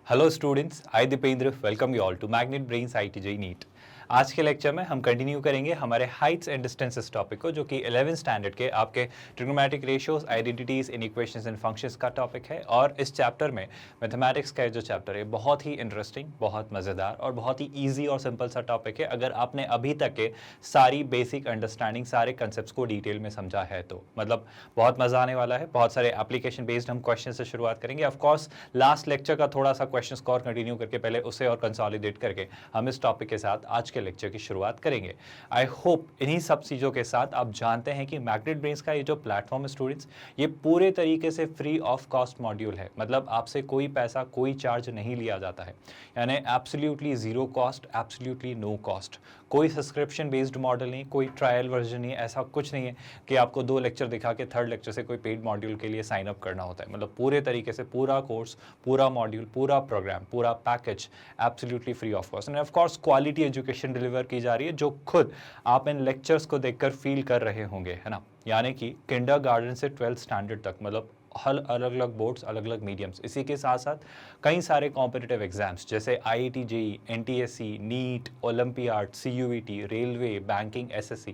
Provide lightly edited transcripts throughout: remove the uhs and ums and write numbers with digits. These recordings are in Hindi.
Hello students, I Deependra welcome you all to Magnet Brains IIT NEET. आज के लेक्चर में हम कंटिन्यू करेंगे हमारे हाइट्स एंड डिस्टेंसेस टॉपिक को, जो कि 11th स्टैंडर्ड के आपके trigonometric ratios, identities, inequations and functions का टॉपिक है। और इस चैप्टर में मैथमेटिक्स का जो चैप्टर है बहुत ही इंटरेस्टिंग, बहुत मज़ेदार और बहुत ही ईजी और सिंपल सा टॉपिक है। अगर आपने अभी तक के सारी बेसिक अंडरस्टैंडिंग, सारे कंसेप्ट को डिटेल में समझा है तो मतलब बहुत मज़ा आने वाला है। बहुत सारे एप्लीकेशन बेस्ड हम क्वेश्चन से शुरुआत करेंगे। ऑफकोर्स लास्ट लेक्चर का थोड़ा सा क्वेश्चन स्कोर कंटिन्यू करके पहले उसे और कंसोलिडेट करके हम इस टॉपिक के साथ आज के लेक्चर की शुरुआत करेंगे। आई होप इन्हीं सब चीज़ों के साथ आप जानते हैं कि मैग्नेट ब्रेन्स का ये जो प्लेटफॉर्म है स्टूडेंट्स, ये पूरे तरीके से फ्री ऑफ कॉस्ट मॉड्यूल है। मतलब आपसे कोई पैसा, कोई चार्ज नहीं लिया जाता है, यानी absolutely zero cost, absolutely no cost. कोई सब्सक्रिप्शन बेस्ड मॉडल नहीं, कोई ट्रायल वर्जन नहीं, ऐसा कुछ नहीं है कि आपको 2 लेक्चर दिखा के 3rd लेक्चर से कोई पेड मॉड्यूल के लिए साइन अप करना होता है। मतलब पूरे तरीके से पूरा कोर्स, पूरा मॉड्यूल, पूरा प्रोग्राम, पूरा package absolutely free of cost. And of course quality education deliver की जा रही है, जो खुद आप इन लेक्चर्स को देखकर फील कर रहे होंगे, है ना। यानी कि किंडरगार्टन से 12th स्टैंडर्ड तक, मतलब हर अलग अलग बोर्ड्स, अलग अलग मीडियम्स, इसी के साथ साथ कई सारे कॉम्पिटिटिव एग्जाम्स जैसे IIT JEE, NTSC, NEET, olympiad, CUET, railway, banking, SSC,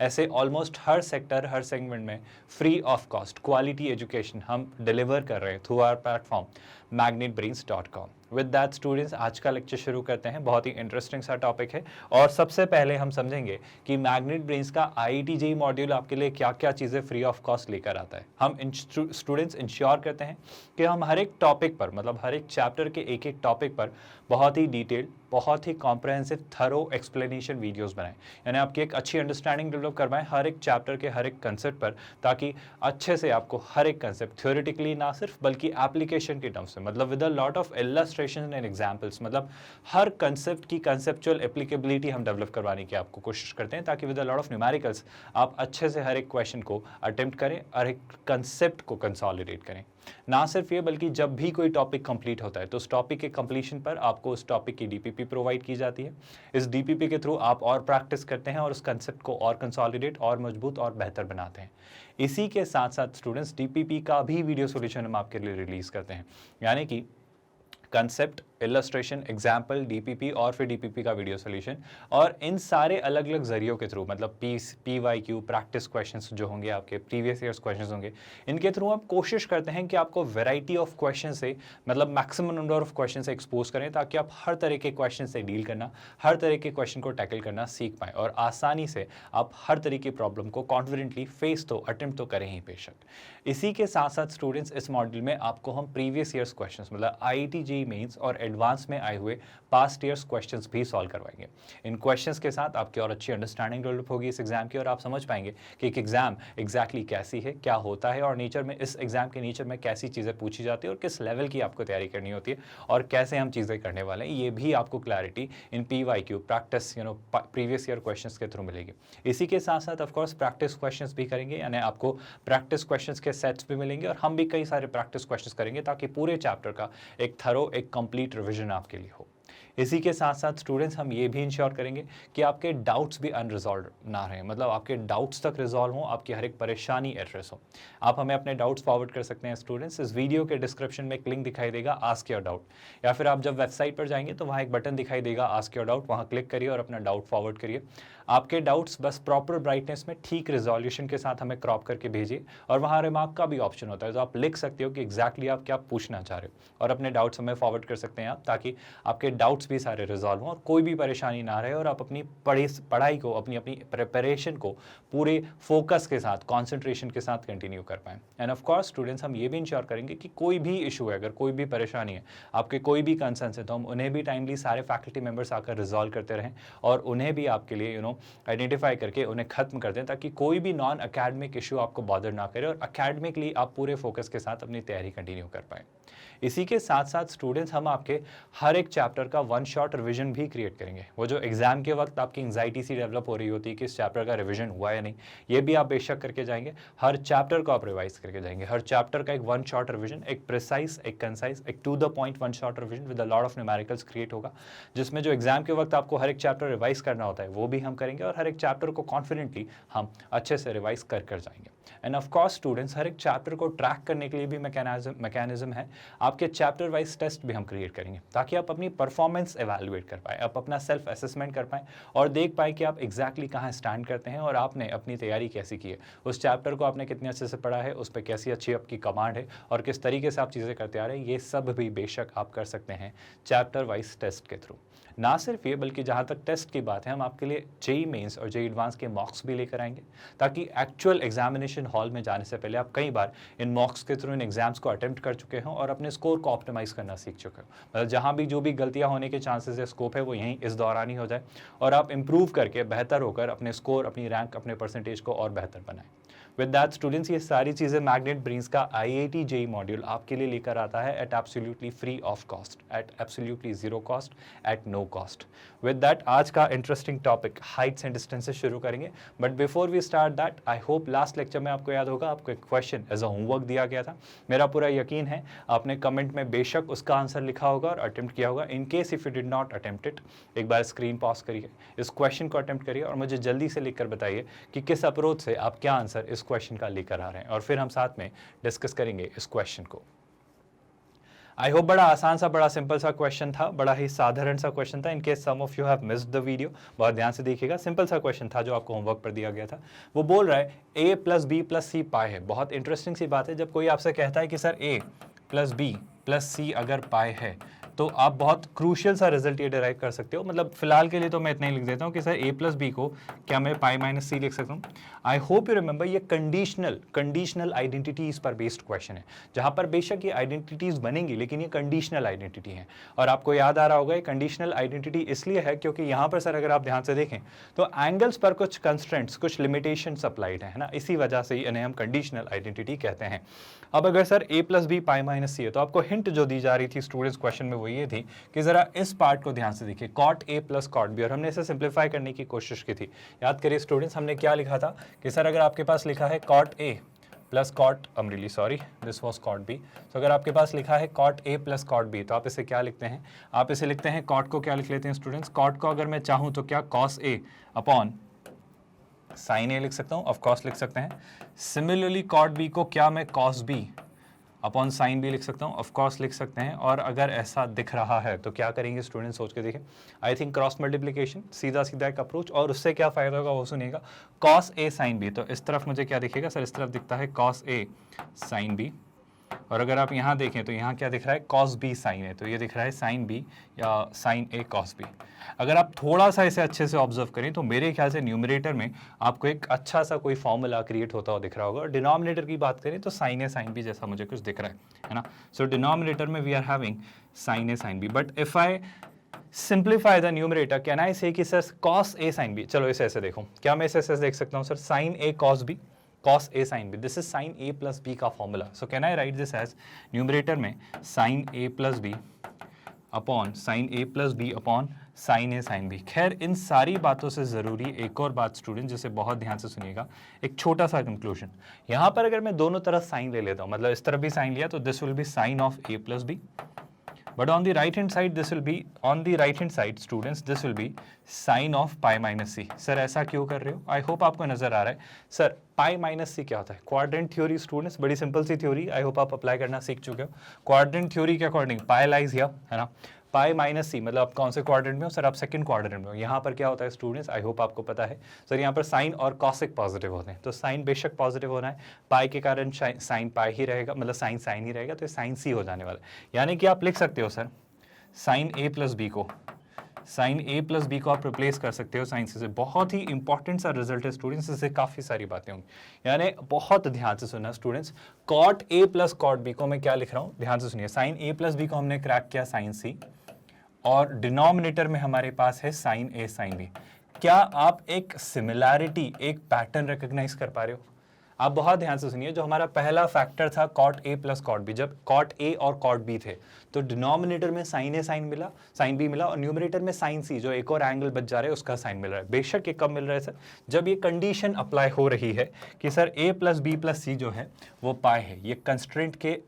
ऐसे ऑलमोस्ट हर सेक्टर, हर सेगमेंट में free of cost quality education हम डिलीवर कर रहे हैं through our platform magnetbrains.com। With that students, आज का लेक्चर शुरू करते हैं। बहुत ही इंटरेस्टिंग सा टॉपिक है और सबसे पहले हम समझेंगे कि मैग्नेट ब्रेन्स का IIT JEE मॉड्यूल आपके लिए क्या क्या चीज़ें फ्री ऑफ कॉस्ट लेकर आता है। हम स्टूडेंट्स इंश्योर करते हैं कि हम हर एक टॉपिक पर, मतलब हर एक चैप्टर के एक एक टॉपिक पर बहुत ही डिटेल, बहुत ही कॉम्प्रहेंसिव, थरो एक्सप्लेनेशन वीडियोस बनाएं। यानी आपकी एक अच्छी अंडरस्टैंडिंग डेवलप करवाएं हर एक चैप्टर के हर एक कंसेप्ट पर, ताकि अच्छे से आपको हर एक कंसेप्ट थ्योरेटिकली ना सिर्फ बल्कि एप्लीकेशन के टर्म्स में, मतलब with a lot of illustration and examples, मतलब हर कंसेप्ट की कंसेप्चुअल एप्लीकेबिलिटी हम डेवलप करवाने की आपको कोशिश करते हैं, ताकि with a lot of numericals आप अच्छे से हर एक क्वेश्चन को अटेम्प्ट करें और एक कंसेप्ट को कंसोलिडेट करें। ना सिर्फ ये, बल्कि जब भी कोई टॉपिक कंप्लीट होता है तो उस टॉपिक के कंप्लीशन पर आपको उस टॉपिक की DPP प्रोवाइड की जाती है। इस DPP के थ्रू आप और प्रैक्टिस करते हैं और उस कंसेप्ट को और कंसोलिडेट और मजबूत और बेहतर बनाते हैं। इसी के साथ साथ स्टूडेंट्स, DPP का भी वीडियो सॉल्यूशन हम आपके लिए रिलीज करते हैं, यानी कि कंसेप्ट, इलस्ट्रेशन, एग्जाम्पल, DPP और फिर DPP का वीडियो सोल्यूशन। और इन सारे अलग अलग जरियों के थ्रू, मतलब PYQ प्रैक्टिस क्वेश्चंस जो होंगे, आपके प्रीवियस ईयर्स क्वेश्चंस होंगे, इनके थ्रू हम कोशिश करते हैं कि आपको वैरायटी ऑफ क्वेश्चन से, मतलब मैक्सिमम नंबर ऑफ क्वेश्चन से एक्सपोज करें, ताकि आप हर तरह के क्वेश्चन से डील करना, हर तरह के क्वेश्चन को टैकल करना सीख पाएँ और आसानी से आप हर तरह की प्रॉब्लम को कॉन्फिडेंटली फेस तो अटेम्प्ट तो करें ही बेशक। इसी के साथ साथ स्टूडेंट्स, इस मॉड्यूल में आपको हम प्रीवियस ईयर्स क्वेश्चंस, मतलब IIT JEE मेंस और एडवांस में आए हुए पास्ट ईयर्स क्वेश्चंस भी सॉल्व करवाएंगे। इन क्वेश्चंस के साथ आपकी और अच्छी अंडरस्टैंडिंग डेवलप होगी इस एग्जाम की, और आप समझ पाएंगे कि एक एग्जाम एग्जैक्टली कैसी है, क्या होता है, और नेचर में, इस एग्जाम के नेचर में कैसी चीज़ें पूछी जाती है और किस लेवल की आपको तैयारी करनी होती है और कैसे हम चीज़ें करने वाले हैं, ये भी आपको clarity in PYQ practice, previous year questions के थ्रू मिलेगी। इसी के साथ साथ ऑफकोर्स प्रैक्टिस क्वेश्चंस भी करेंगे, यानी आपको प्रैक्टिस क्वेश्चंस के सेट्स भी मिलेंगे और हम भी कई सारे प्रैक्टिस क्वेश्चंस करेंगे, ताकि पूरे चैप्टर का एक थरो, एक कंप्लीट रिवीजन आपके लिए हो। इसी के साथ साथ स्टूडेंट्स, हम ये भी इंश्योर करेंगे कि आपके डाउट्स भी अनरिजॉल्व ना रहें, मतलब आपके डाउट्स तक रिजॉल्व हों, आपकी हर एक परेशानी एड्रेस हो। आप हमें अपने डाउट्स फॉरवर्ड कर सकते हैं स्टूडेंट्स। इस वीडियो के डिस्क्रिप्शन में एक लिंक दिखाई देगा, आस्क योर डाउट, या फिर आप जब वेबसाइट पर जाएंगे तो वहाँ एक बटन दिखाई देगा, आस्क योर डाउट, वहाँ क्लिक करिए और अपना डाउट फॉरवर्ड करिए। आपके डाउट्स बस प्रॉपर ब्राइटनेस में, ठीक रिजोल्यूशन के साथ हमें क्रॉप करके भेजिए, और वहाँ रिमार्क का भी ऑप्शन होता है, तो आप लिख सकते हो कि एग्जैक्टली आप क्या पूछना चाह रहे हो, और अपने डाउट्स हमें फॉरवर्ड कर सकते हैं आप, ताकि आपके डाउट्स भी सारे रिजॉल्व हों और कोई भी परेशानी ना रहे, और आप अपनी पढ़ाई को, अपनी प्रिपरेशन को पूरे फोकस के साथ, कॉन्सेंट्रेशन के साथ कंटिन्यू कर पाएँ। एंड ऑफ कोर्स स्टूडेंट्स, हम ये भी इंश्योर करेंगे कि कोई भी इशू है, अगर कोई भी परेशानी है, आपके कोई भी कंसर्न है, तो हम उन्हें भी टाइमली सारे फैकल्टी मेंबर्स आकर रिजॉल्व करते रहें और उन्हें भी आपके लिए आइडेंटिफाई करके उन्हें खत्म कर दें, ताकि कोई भी नॉन अकेडमिक इशू आपको बॉदर ना करे और अकेडमिकली आप पूरे फोकस के साथ अपनी तैयारी कंटिन्यू कर पाएँ। इसी के साथ साथ स्टूडेंट्स, हम आपके हर एक चैप्टर का 1 शॉट रिवीजन भी क्रिएट करेंगे। वो जो एग्जाम के वक्त आपकी एंग्जाइटी सी डेवलप हो रही होती है कि इस चैप्टर का रिवीजन हुआ या नहीं, ये भी आप बेशक करके जाएंगे। हर चैप्टर को आप रिवाइज करके जाएंगे, हर चैप्टर का एक 1 शॉट रिवीजन, एक प्रिसाइज, एक कंसाइज, एक to the point 1 shot revision with a lot of numericals create होगा, जिसमें जो एग्जाम के वक्त आपको हर एक चैप्टर रिवाइज करना होता है वो भी हम करेंगे, और हर एक चैप्टर को कॉन्फिडेंटली हम अच्छे से रिवाइज कर जाएंगे। एंड ऑफ कोर्स स्टूडेंट्स, हर एक चैप्टर को ट्रैक करने के लिए भी मैकेनिज्म है। आपके चैप्टर वाइज टेस्ट भी हम क्रिएट करेंगे ताकि आप अपनी परफॉर्मेंस एवेल्युएट कर पाए, आप अपना सेल्फ असेसमेंट कर पाएँ और देख पाए कि आप एग्जैक्टली कहाँ स्टैंड करते हैं और आपने अपनी तैयारी कैसी की है, उस चैप्टर को आपने कितने अच्छे से पढ़ा है, उस पर कैसी अच्छी आपकी कमांड है और किस तरीके से आप चीज़ें करते आ रहे हैं। ये सब भी बेशक आप कर सकते हैं चैप्टर वाइज टेस्ट के थ्रू। ना सिर्फ ये, बल्कि जहाँ तक टेस्ट की बात है, हम आपके लिए जेईई मेंस और जेईई एडवांस के मॉक्स भी लेकर आएंगे ताकि एक्चुअल एग्जामिनेशन हॉल में जाने से पहले आप कई बार इन मॉक्स के थ्रू इन एग्जाम्स को अटेम्प्ट कर चुके हों और अपने स्कोर को ऑप्टिमाइज करना सीख चुके हो। मतलब जहाँ भी जो भी गलतियाँ होने के चांसेस है, स्कोप है, वो यहीं इस दौरान ही हो जाए और आप इंप्रूव करके बेहतर होकर अपने स्कोर, अपनी रैंक, अपने परसेंटेज को और बेहतर बनाएं। विद दैट स्टूडेंट्स, ये सारी चीज़ें मैग्नेट ब्रेन्स का IIT JEE मॉड्यूल आपके लिए लेकर आता है at absolutely free of cost, at absolutely zero cost, at no cost. With that आज का interesting topic heights and distances शुरू करेंगे। But before we start that, I hope last lecture में आपको याद होगा, आपको एक क्वेश्चन एज अ होमवर्क दिया गया था। मेरा पूरा यकीन है आपने कमेंट में बेशक उसका आंसर लिखा होगा और अटेम्प्ट किया होगा। In case if you did not attempt it, एक बार स्क्रीन पॉज करिए, इस क्वेश्चन को अटेम्प्ट करिए और मुझे जल्दी से लिखकर बताइए कि किस अप्रोच से आप क्या आंसर इस क्वेश्चन का लेकर आ रहे हैं और फिर हम साथ में डिस्कस करेंगे इस क्वेश्चन को। आई होप बड़ा आसान सा, बड़ा सिंपल सा क्वेश्चन था, बड़ा ही साधारण सा क्वेश्चन था। In case some of you have missed the video, बहुत ध्यान से देखिएगा। सिंपल सा क्वेश्चन था जो आपको होमवर्क पर दिया गया था। वो बोल रहा है a + b + c पाई है। बहुत इंटरेस्टिंग सी बात है, जब कोई आपसे कहता है कि सर a + b + c अगर पाई है तो आप बहुत क्रूशियल सा रिजल्ट ये डिराइव कर सकते हो। मतलब फिलहाल के लिए तो मैं इतना ही लिख देता हूँ कि सर a + b को क्या मैं पाई - c लिख सकता हूँ। आई होप यू रिमेंबर, ये कंडीशनल आइडेंटिटीज पर बेस्ड क्वेश्चन है, जहाँ पर बेशक ये आइडेंटिटीज बनेंगी लेकिन ये कंडीशनल आइडेंटिटी है। और आपको याद आ रहा होगा ये कंडीशनल आइडेंटिटी इसलिए है क्योंकि यहाँ पर सर अगर आप ध्यान से देखें तो एंगल्स पर कुछ कंस्ट्रेंट्स, कुछ लिमिटेशंस अप्लाइड है ना, इसी वजह से इन्हें हम कंडीशनल आइडेंटिटी कहते हैं। अब अगर sir a + b pi - c है तो आपको हिंट जो दी जा रही थी स्टूडेंट्स क्वेश्चन में वो ये थी कि जरा इस पार्ट को ध्यान से देखिए, cot a + cot b, और हमने इसे सिंप्लीफाई करने की कोशिश की थी। याद करिए स्टूडेंट्स, हमने क्या लिखा था कि सर अगर आपके पास लिखा है cot a + cot, I'm really sorry, this was cot b। तो अगर आपके पास लिखा है cot a + cot b तो आप इसे क्या लिखते हैं? आप इसे लिखते हैं, cot को क्या लिख लेते हैं स्टूडेंट्स? cot को अगर मैं चाहूँ तो क्या cos a upon sin a लिख सकता हूँ, ऑफकोर्स लिख सकते हैं। सिमिलरली cot b को क्या मैं cos b अपॉन साइन भी लिख सकता हूँ, ऑफकोर्स लिख सकते हैं। और अगर ऐसा दिख रहा है तो क्या करेंगे स्टूडेंट, सोच के देखिए। आई थिंक क्रॉस मल्टीप्लिकेशन, सीधा सीधा एक अप्रोच, और उससे क्या फ़ायदा होगा वो सुनिएगा। cos a sin b, तो इस तरफ मुझे क्या दिखेगा सर, इस तरफ दिखता है cos a sin b, और अगर आप यहाँ देखें तो यहाँ क्या दिख रहा है, cos b sin a, तो ये दिख रहा है sin b या sin a cos b। अगर आप थोड़ा सा इसे अच्छे से ऑब्जर्व करें तो मेरे ख्याल से न्यूमरेटर में आपको एक अच्छा सा कोई फॉर्मूला क्रिएट होता हुआ दिख रहा होगा। और डिनोमिनेटर की बात करें तो sin a sin b जैसा मुझे कुछ दिख रहा है ना। सो डिनोमिनेटर में we are having sin a sin b, but if I simplify the numerator can I say कि sir cos a sin b, चलो इसे ऐसे देखो, क्या मैं इसे ऐसे देख सकता हूँ sir, sin a cos b, cos a sin b, this is sin a + b का formula. So can I write this as numerator में sin a + b upon sin a + b upon sin a sin b। खैर इन सारी बातों से ज़रूरी एक और बात स्टूडेंट, जिसे बहुत ध्यान से सुनिएगा, एक छोटा सा कंक्लूजन। यहाँ पर अगर मैं दोनों तरफ साइन ले लेता हूँ, मतलब इस तरफ भी साइन लिया तो this will be sin of a + b, but on the right hand side this will be, on the right hand side students this will be sin of pi - c। Sir ऐसा क्यों कर रहे हो? आई होप आपको नजर आ रहा है। सर पाई - c क्या होता है? क्वाड्रेंट थ्योरी स्टूडेंट्स, बड़ी सिंपल सी थ्योरी, आई होप आप अप्लाई करना सीख चुके हो। क्वाड्रेंट थ्योरी के अकॉर्डिंग पाई लाइज हियर, है ना, पाई - c, मतलब आप कौन से क्वाड्रेंट में हो सर? आप सेकंड क्वाड्रेंट में हो। यहाँ पर क्या होता है स्टूडेंट्स, आई होप आपको पता है सर, यहाँ पर साइन और कॉसिक पॉजिटिव होते हैं, तो साइन बेशक पॉजिटिव होना है, पाई के कारण साइन पाई ही रहेगा, मतलब साइन साइन ही रहेगा, तो साइन c हो जाने वाला है। यानी कि आप लिख सकते हो सर sin a + b को, sin a + b को आप रिप्लेस कर सकते हो sin c से। बहुत ही इंपॉर्टेंट सा रिजल्ट है स्टूडेंट्स, इससे काफ़ी सारी बातें होंगी, यानी बहुत ध्यान से सुनना students. cot a + cot b को मैं क्या लिख रहा हूँ, ध्यान से सुनिए। sin a + b को हमने क्रैक किया sin c, और डिनोमिनेटर में हमारे पास है sin a sin b। क्या आप एक सिमिलैरिटी, एक पैटर्न रिकॉग्नाइज कर पा रहे हो? आप बहुत ध्यान से सुनिए, जो हमारा पहला फैक्टर था cot a + cot b, जब cot a और cot b थे तो डिनोमिनेटर में sin a sin b मिला, और न्यूमरेटर में sin c, जो एक और एंगल बच जा रहा है, उसका साइन मिल रहा है। बेशक ये कब मिल रहा है सर? जब ये कंडीशन अप्लाई हो रही है कि सर a + b + c जो है वो पाई है। ये कंस्ट्रेंट के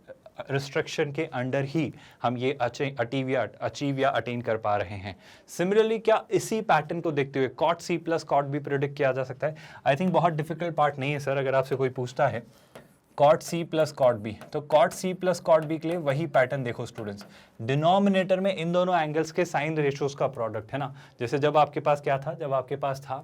रिस्ट्रिक्शन के अंडर ही हम ये अचीव या अटेन कर पा रहे हैं। सिमिलरली क्या इसी पैटर्न को देखते हुए कॉट सी प्लस कॉट बी प्रेडिक्ट किया जा सकता है? आई थिंक बहुत डिफिकल्ट पार्ट नहीं है सर। अगर आपसे कोई पूछता है कॉट सी प्लस कॉट बी, तो कॉट सी प्लस कॉट बी के लिए वही पैटर्न देखो स्टूडेंट्स, डिनोमिनेटर में इन दोनों एंगल्स के साइन रेशियोज का प्रोडक्ट है ना। जैसे जब आपके पास क्या था, जब आपके पास था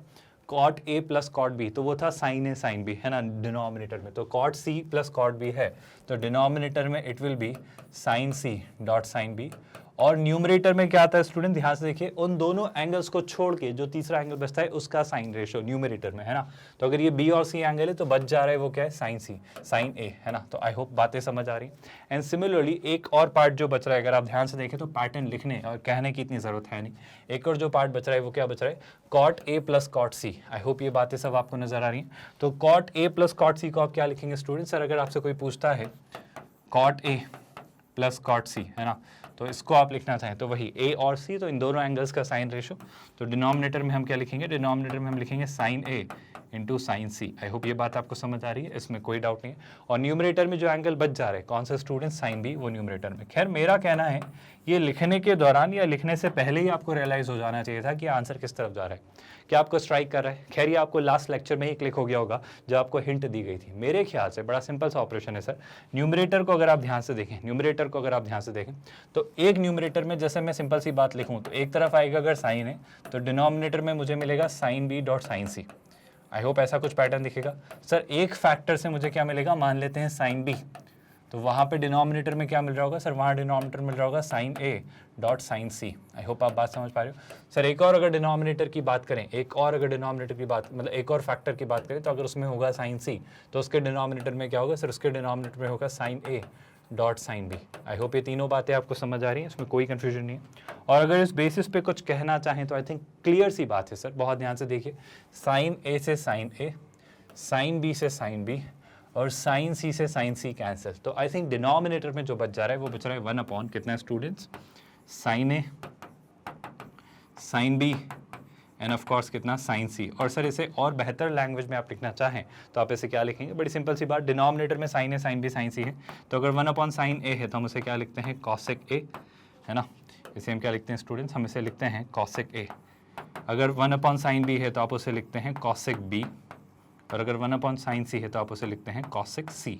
cot A plus cot B, तो वो था साइन ए साइन बी है ना डिनोमिनेटर में। तो कॉट सी प्लस कॉट बी है तो डिनोमिनेटर में it will be sine C dot sine B. और न्यूमरेटर में क्या आता है स्टूडेंट, ध्यान से देखिए, उन दोनों एंगल्स को छोड़ के जो तीसरा एंगल बचता है उसका साइन रेशियो न्यूमरेटर में है ना। तो अगर ये बी और सी एंगल है तो बच जा रहा है वो क्या है, साइन सी साइन ए है ना। तो आई होप बातें समझ आ रही। एंड सिमिलरली एक और पार्ट जो बच रहा है, अगर आप ध्यान से देखें तो पैटर्न लिखने और कहने की इतनी जरूरत है नहीं, एक और जो पार्ट बच रहा है वो क्या बच रहा है, cot A plus cot C. I hope ये बातें सब आपको नजर आ रही हैं। तो cot A plus cot C को आप क्या लिखेंगे स्टूडेंट? सर अगर आपसे कोई पूछता है cot A plus cot C है ना, तो इसको आप लिखना चाहें तो वही ए और सी, तो इन दोनों एंगल्स का साइन रेशियो। तो डिनोमिनेटर में हम क्या लिखेंगे, डिनोमिनेटर में हम लिखेंगे sine A into sine C. I hope ये बात आपको समझ आ रही है, इसमें कोई डाउट नहीं है। और न्यूमरेटर में जो एंगल बच जा रहे हैं कौन सा स्टूडेंट, साइन बी, वो न्यूमरेटर में। खैर मेरा कहना है ये लिखने के दौरान या लिखने से पहले ही आपको रियलाइज हो जाना चाहिए था कि आंसर किस तरफ जा रहा है, क्या आपको स्ट्राइक कर रहा है। खैर ये आपको लास्ट लेक्चर में ही क्लिक हो गया होगा जब आपको हिंट दी गई थी। मेरे ख्याल से बड़ा सिंपल सा ऑपरेशन है सर। न्यूमरेटर को अगर आप ध्यान से देखें, न्यूमरेटर को अगर आप ध्यान से देखें तो एक न्यूमरेटर में जैसे मैं सिंपल सी बात लिखूं तो एक तरफ आएगा अगर साइन है तो डिनोमिनेटर में मुझे मिलेगा sine B dot sine C. I hope ऐसा कुछ पैटर्न दिखेगा। सर एक फैक्टर से मुझे क्या मिलेगा, मान लेते हैं साइन बी, तो वहाँ पे डिनोमिनेटर में क्या मिल रहा होगा सर, वहाँ डिनोमिनेटर मिल रहा होगा sine A dot sine C. I hope आप बात समझ पा रहे हो। सर एक और अगर डिनोमिनेटर की बात करें, एक और अगर डिनोमिनेटर की बात मतलब एक और फैक्टर की बात करें, तो अगर उसमें होगा साइन सी तो उसके डिनोमिनेटर में क्या होगा सर, उसके डिनोमिनेटर में होगा sine A dot sine B. I hope ये तीनों बातें आपको समझ आ रही हैं, इसमें कोई कन्फ्यूजन नहीं है। और अगर इस बेसिस पे कुछ कहना चाहें तो आई थिंक क्लियर सी बात है सर, बहुत ध्यान से देखिए, साइन ए से साइन ए, साइन बी से साइन बी और साइन सी से साइन सी कैंसिल। तो आई थिंक डिनोमिनेटर में जो बच जा रहा है वो बच रहा है 1 अपॉन कितना students, sine A sine B and of course कितना साइन सी। और सर इसे और बेहतर लैंग्वेज में आप लिखना चाहें तो आप इसे क्या लिखेंगे, बड़ी सिंपल सी बात, डिनोमिनेटर में sign A sine B sine सी है तो अगर 1 अपॉन साइन ए है तो हम उसे क्या लिखते हैं, कॉसेक ए है ना। इसे हम क्या लिखते हैं स्टूडेंट्स, हम इसे लिखते हैं कॉसेक ए। अगर 1 अपॉन साइन बी है तो आप उसे लिखते हैं कॉसेक बी, और अगर 1 अपॉन साइन सी है तो आप उसे लिखते हैं कॉसेक सी।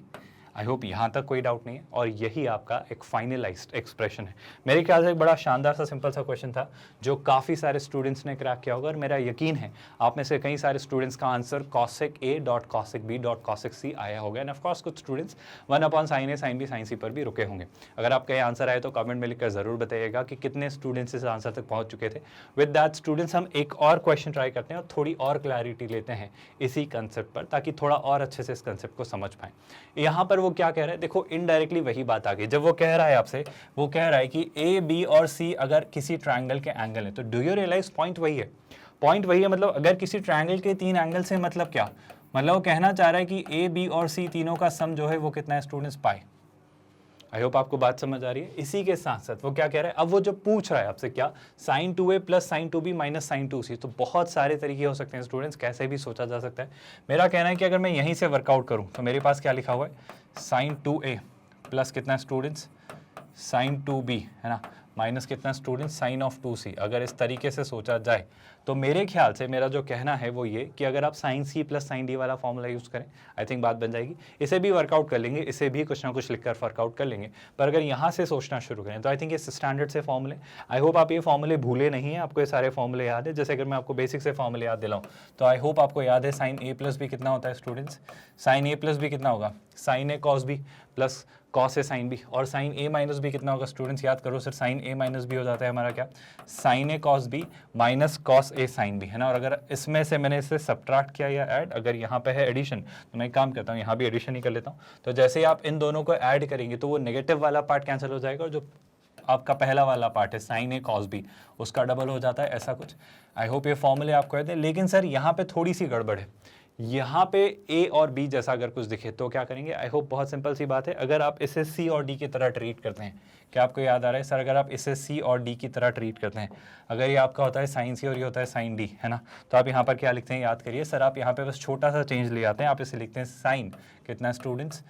आई होप यहाँ तक कोई डाउट नहीं है। और यही आपका एक फाइनलाइज्ड एक्सप्रेशन है। मेरे ख्याल से एक बड़ा शानदार सा सिंपल सा क्वेश्चन था जो काफ़ी सारे स्टूडेंट्स ने क्रैक किया होगा, और मेरा यकीन है आप में से कई सारे स्टूडेंट्स का answer cosec A dot cosec B dot cosec C आया होगा। एंड ऑफकोर्स कुछ students 1 upon sine A sine B sine C पर भी रुके होंगे। अगर आपका ये आंसर आए तो कमेंट में लिखकर ज़रूर बताइएगा कि कितने स्टूडेंट्स इस आंसर तक पहुँच चुके थे। विद दैट स्टूडेंट्स हम एक और क्वेश्चन ट्राई करते हैं और थोड़ी और क्लैरिटी लेते हैं इसी कंसेप्ट पर, ताकि थोड़ा और अच्छे से इस कंसेप्ट को समझ पाएँ। यहाँ पर वो क्या कह रहा है, देखो इनडायरेक्टली वही बात आ गई। जब वो कह रहा है आपसे, वो कह रहा है कि ए बी और सी अगर किसी ट्रायंगल के एंगल है, तो डू यू रियलाइज पॉइंट वही है, पॉइंट वही है। मतलब अगर किसी ट्रायंगल के 3 एंगल से मतलब क्या, मतलब वो कहना चाह रहा है कि ए बी और सी तीनों का सम जो है वो कितना है स्टूडेंट्स, पाई। आई होप आपको बात समझ आ रही है। इसी के साथ साथ वो क्या कह रहा है, अब वो जो पूछ रहा है आपसे क्या, sine 2a plus sine 2b minus sine 2c। तो बहुत सारे तरीके हो सकते हैं स्टूडेंट्स, कैसे भी सोचा जा सकता है। मेरा कहना है कि अगर मैं यहीं से वर्कआउट करूं तो मेरे पास क्या लिखा हुआ है, साइन 2a प्लस कितना स्टूडेंट्स, साइन 2b है ना, माइनस कितना स्टूडेंट्स, साइन ऑफ 2c। अगर इस तरीके से सोचा जाए तो मेरे ख्याल से मेरा जो कहना है वो ये कि अगर आप sine C plus sine D वाला फॉर्मूला यूज़ करें, आई थिंक बात बन जाएगी। इसे भी वर्कआउट कर लेंगे, इसे भी कुछ ना कुछ लिखकर वर्कआउट कर लेंगे। पर अगर यहाँ से सोचना शुरू करें तो आई थिंक ये स्टैंडर्ड से फॉर्मूले, आई होप आप ये फॉर्मूले भूले नहीं हैं, आपको ये सारे फॉर्मूले याद है। जैसे अगर मैं आपको बेसिक से फॉर्मूले याद दिलाऊँ तो आई होप आपको याद है, साइन ए प्लस बी कितना होता है स्टूडेंट्स, साइन ए प्लस बी कितना होगा, sine A cos B plus cos A sine B. और साइन ए माइनस बी कितना होगा स्टूडेंट्स, याद करो सर, साइन ए माइनस बी हो जाता है हमारा क्या, sign A cos B minus cos A sine B है ना। और अगर इसमें से मैंने इसे सब्ट्रैक्ट किया या ऐड, अगर यहाँ पे है एडिशन तो मैं एक काम करता हूँ, यहाँ भी एडिशन ही कर लेता हूँ। तो जैसे ही आप इन दोनों को ऐड करेंगे तो वो नेगेटिव वाला पार्ट कैंसिल हो जाएगा, और जो आपका पहला वाला पार्ट है साइन ए कॉस बी उसका डबल हो जाता है, ऐसा कुछ। आई होप ये फॉर्मूले आपको याद है। लेकिन सर यहाँ पे थोड़ी सी गड़बड़ है, यहाँ पे ए और बी जैसा अगर कुछ दिखे तो क्या करेंगे। आई होप बहुत सिंपल सी बात है, अगर आप इसे सी और डी की तरह ट्रीट करते हैं, क्या आपको याद आ रहा है सर, अगर आप इसे सी और डी की तरह ट्रीट करते हैं, अगर ये आपका होता है साइन सी और ये होता है साइन डी है ना, तो आप यहाँ पर क्या लिखते हैं याद करिए सर, आप यहाँ पे बस छोटा सा चेंज ले आते हैं, आप इसे लिखते हैं साइन कितना स्टूडेंट्स,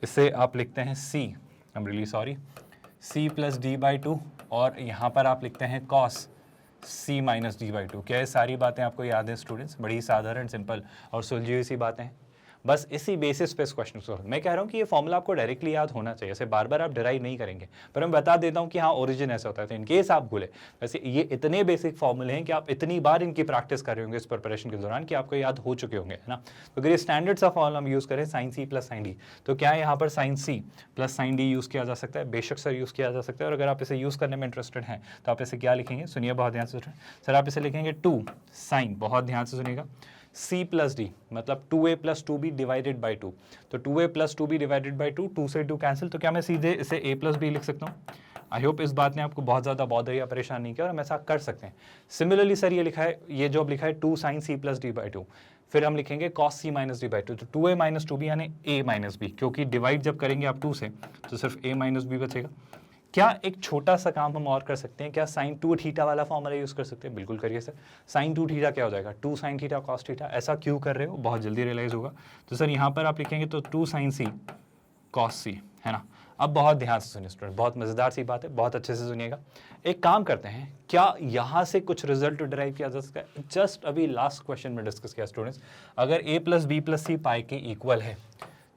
इसे आप लिखते हैं c I am really sorry, c plus D by two, और यहाँ पर आप लिखते हैं cos c minus D by two. क्या ये सारी बातें आपको याद हैं स्टूडेंट्स? बड़ी साधारण, सिंपल और सुलझी हुई सी बातें हैं। बस इसी बेसिस पे इस क्वेश्चन को मैं कह रहा हूँ कि ये फॉर्मूला आपको डायरेक्टली याद होना चाहिए, ऐसे बार बार आप डिराइव नहीं करेंगे, पर मैं बता देता हूँ कि हाँ ओरिजिन ऐसा होता है। तो इनकेस आप भूले, वैसे ये इतने बेसिक फॉर्मूले हैं कि आप इतनी बार इनकी प्रैक्टिस कर रहे होंगे इस प्रिपरेशन के दौरान कि आपको याद हो चुके होंगे, है ना। तो अगर ये स्टैंडर्ड सा फॉर्मूला हम यूज़ करें sine C plus sine D, तो क्या यहाँ पर sine C plus sine D use किया जा सकता है? बेशक सर यूज़ किया जा सकता है। और अगर आप इसे यूज़ करने में इंटरेस्टेड हैं तो आप इसे क्या लिखेंगे? सुनिए बहुत ध्यान से सर, आप इसे लिखेंगे 2 साइन, बहुत ध्यान से सुनिएगा, c प्लस डी मतलब 2a plus 2b divided by 2। तो 2a plus 2b divided by 2, 2 से 2 कैंसिल, तो क्या मैं सीधे इसे a प्लस बी लिख सकता हूँ? आई होप इस बात ने आपको बहुत ज़्यादा बॉदर या परेशान नहीं किया और हम ऐसा कर सकते हैं। सिमिलरली सर ये लिखा है, ये जो अब लिखा है 2 sine c plus D by two, फिर हम लिखेंगे cos c minus D by two, तो 2a माइनस 2b यानी a माइनस बी, क्योंकि डिवाइड जब करेंगे आप 2 से तो सिर्फ a माइनस बी बचेगा। क्या एक छोटा सा काम हम और कर सकते हैं? क्या साइन 2 थीटा वाला फॉर्मूला यूज़ कर सकते हैं? बिल्कुल करिए सर। साइन 2 थीटा क्या हो जाएगा? 2 साइन थीटा कॉस थीटा। ऐसा क्यों कर रहे हो? बहुत जल्दी रियलाइज होगा। तो सर यहाँ पर आप लिखेंगे तो 2 साइन सी कॉस सी, है ना। अब बहुत ध्यान से सुनिए स्टूडेंट, बहुत मज़ेदार सी बात है, बहुत अच्छे से सुनिएगा। एक काम करते हैं, क्या यहाँ से कुछ रिजल्ट डिराइव किया जा सकता है? जस्ट अभी लास्ट क्वेश्चन में डिस्कस किया स्टूडेंट्स, अगर a प्लस बी प्लस सी पाई के इक्वल है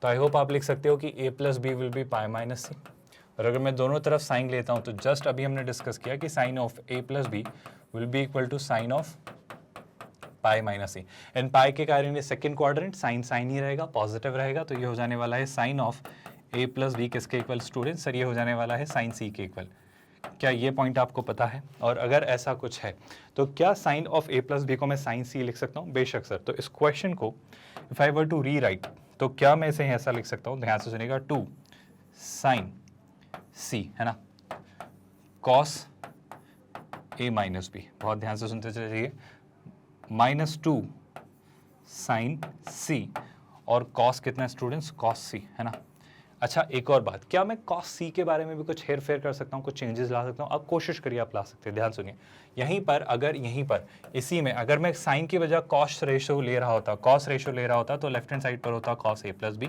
तो आई होप आप लिख सकते हो कि a plus b will be pi minus c. और अगर मैं दोनों तरफ साइन लेता हूं तो जस्ट अभी हमने डिस्कस किया कि sine of a plus b will be equal to sine of pi minus c. इन पाई के कारण ये सेकंड क्वाड्रेंट साइन साइन ही रहेगा, पॉजिटिव रहेगा, तो ये हो जाने वाला है sine of a plus b किसके इक्वल स्टूडेंट? सर ये हो जाने वाला है साइन सी के इक्वल। क्या ये पॉइंट आपको पता है? और अगर ऐसा कुछ है तो क्या sine of a plus B को मैं साइन सी लिख सकता हूँ? बेशक सर। तो इस क्वेश्चन को if I were to rewrite तो क्या मैं इसे ऐसा लिख सकता हूँ? ध्यान से सुनिएगा, 2 साइन सी, है ना, कॉस ए माइनस बी, बहुत ध्यान से सुनते चलिए, माइनस 2 साइन सी, और कॉस कितना स्टूडेंट्स? कॉस सी, है ना। अच्छा एक और बात, क्या मैं कॉस सी के बारे में भी कुछ हेर फेर कर सकता हूँ, कुछ चेंजेस ला सकता हूँ? अब कोशिश करिए आप ला सकते हैं। ध्यान सुनिए, यहीं पर अगर यहीं पर इसी में अगर मैं साइन की वजह कॉस रेशो ले रहा होता तो लेफ्ट हैंड साइड पर होता कॉस ए प्लस बी,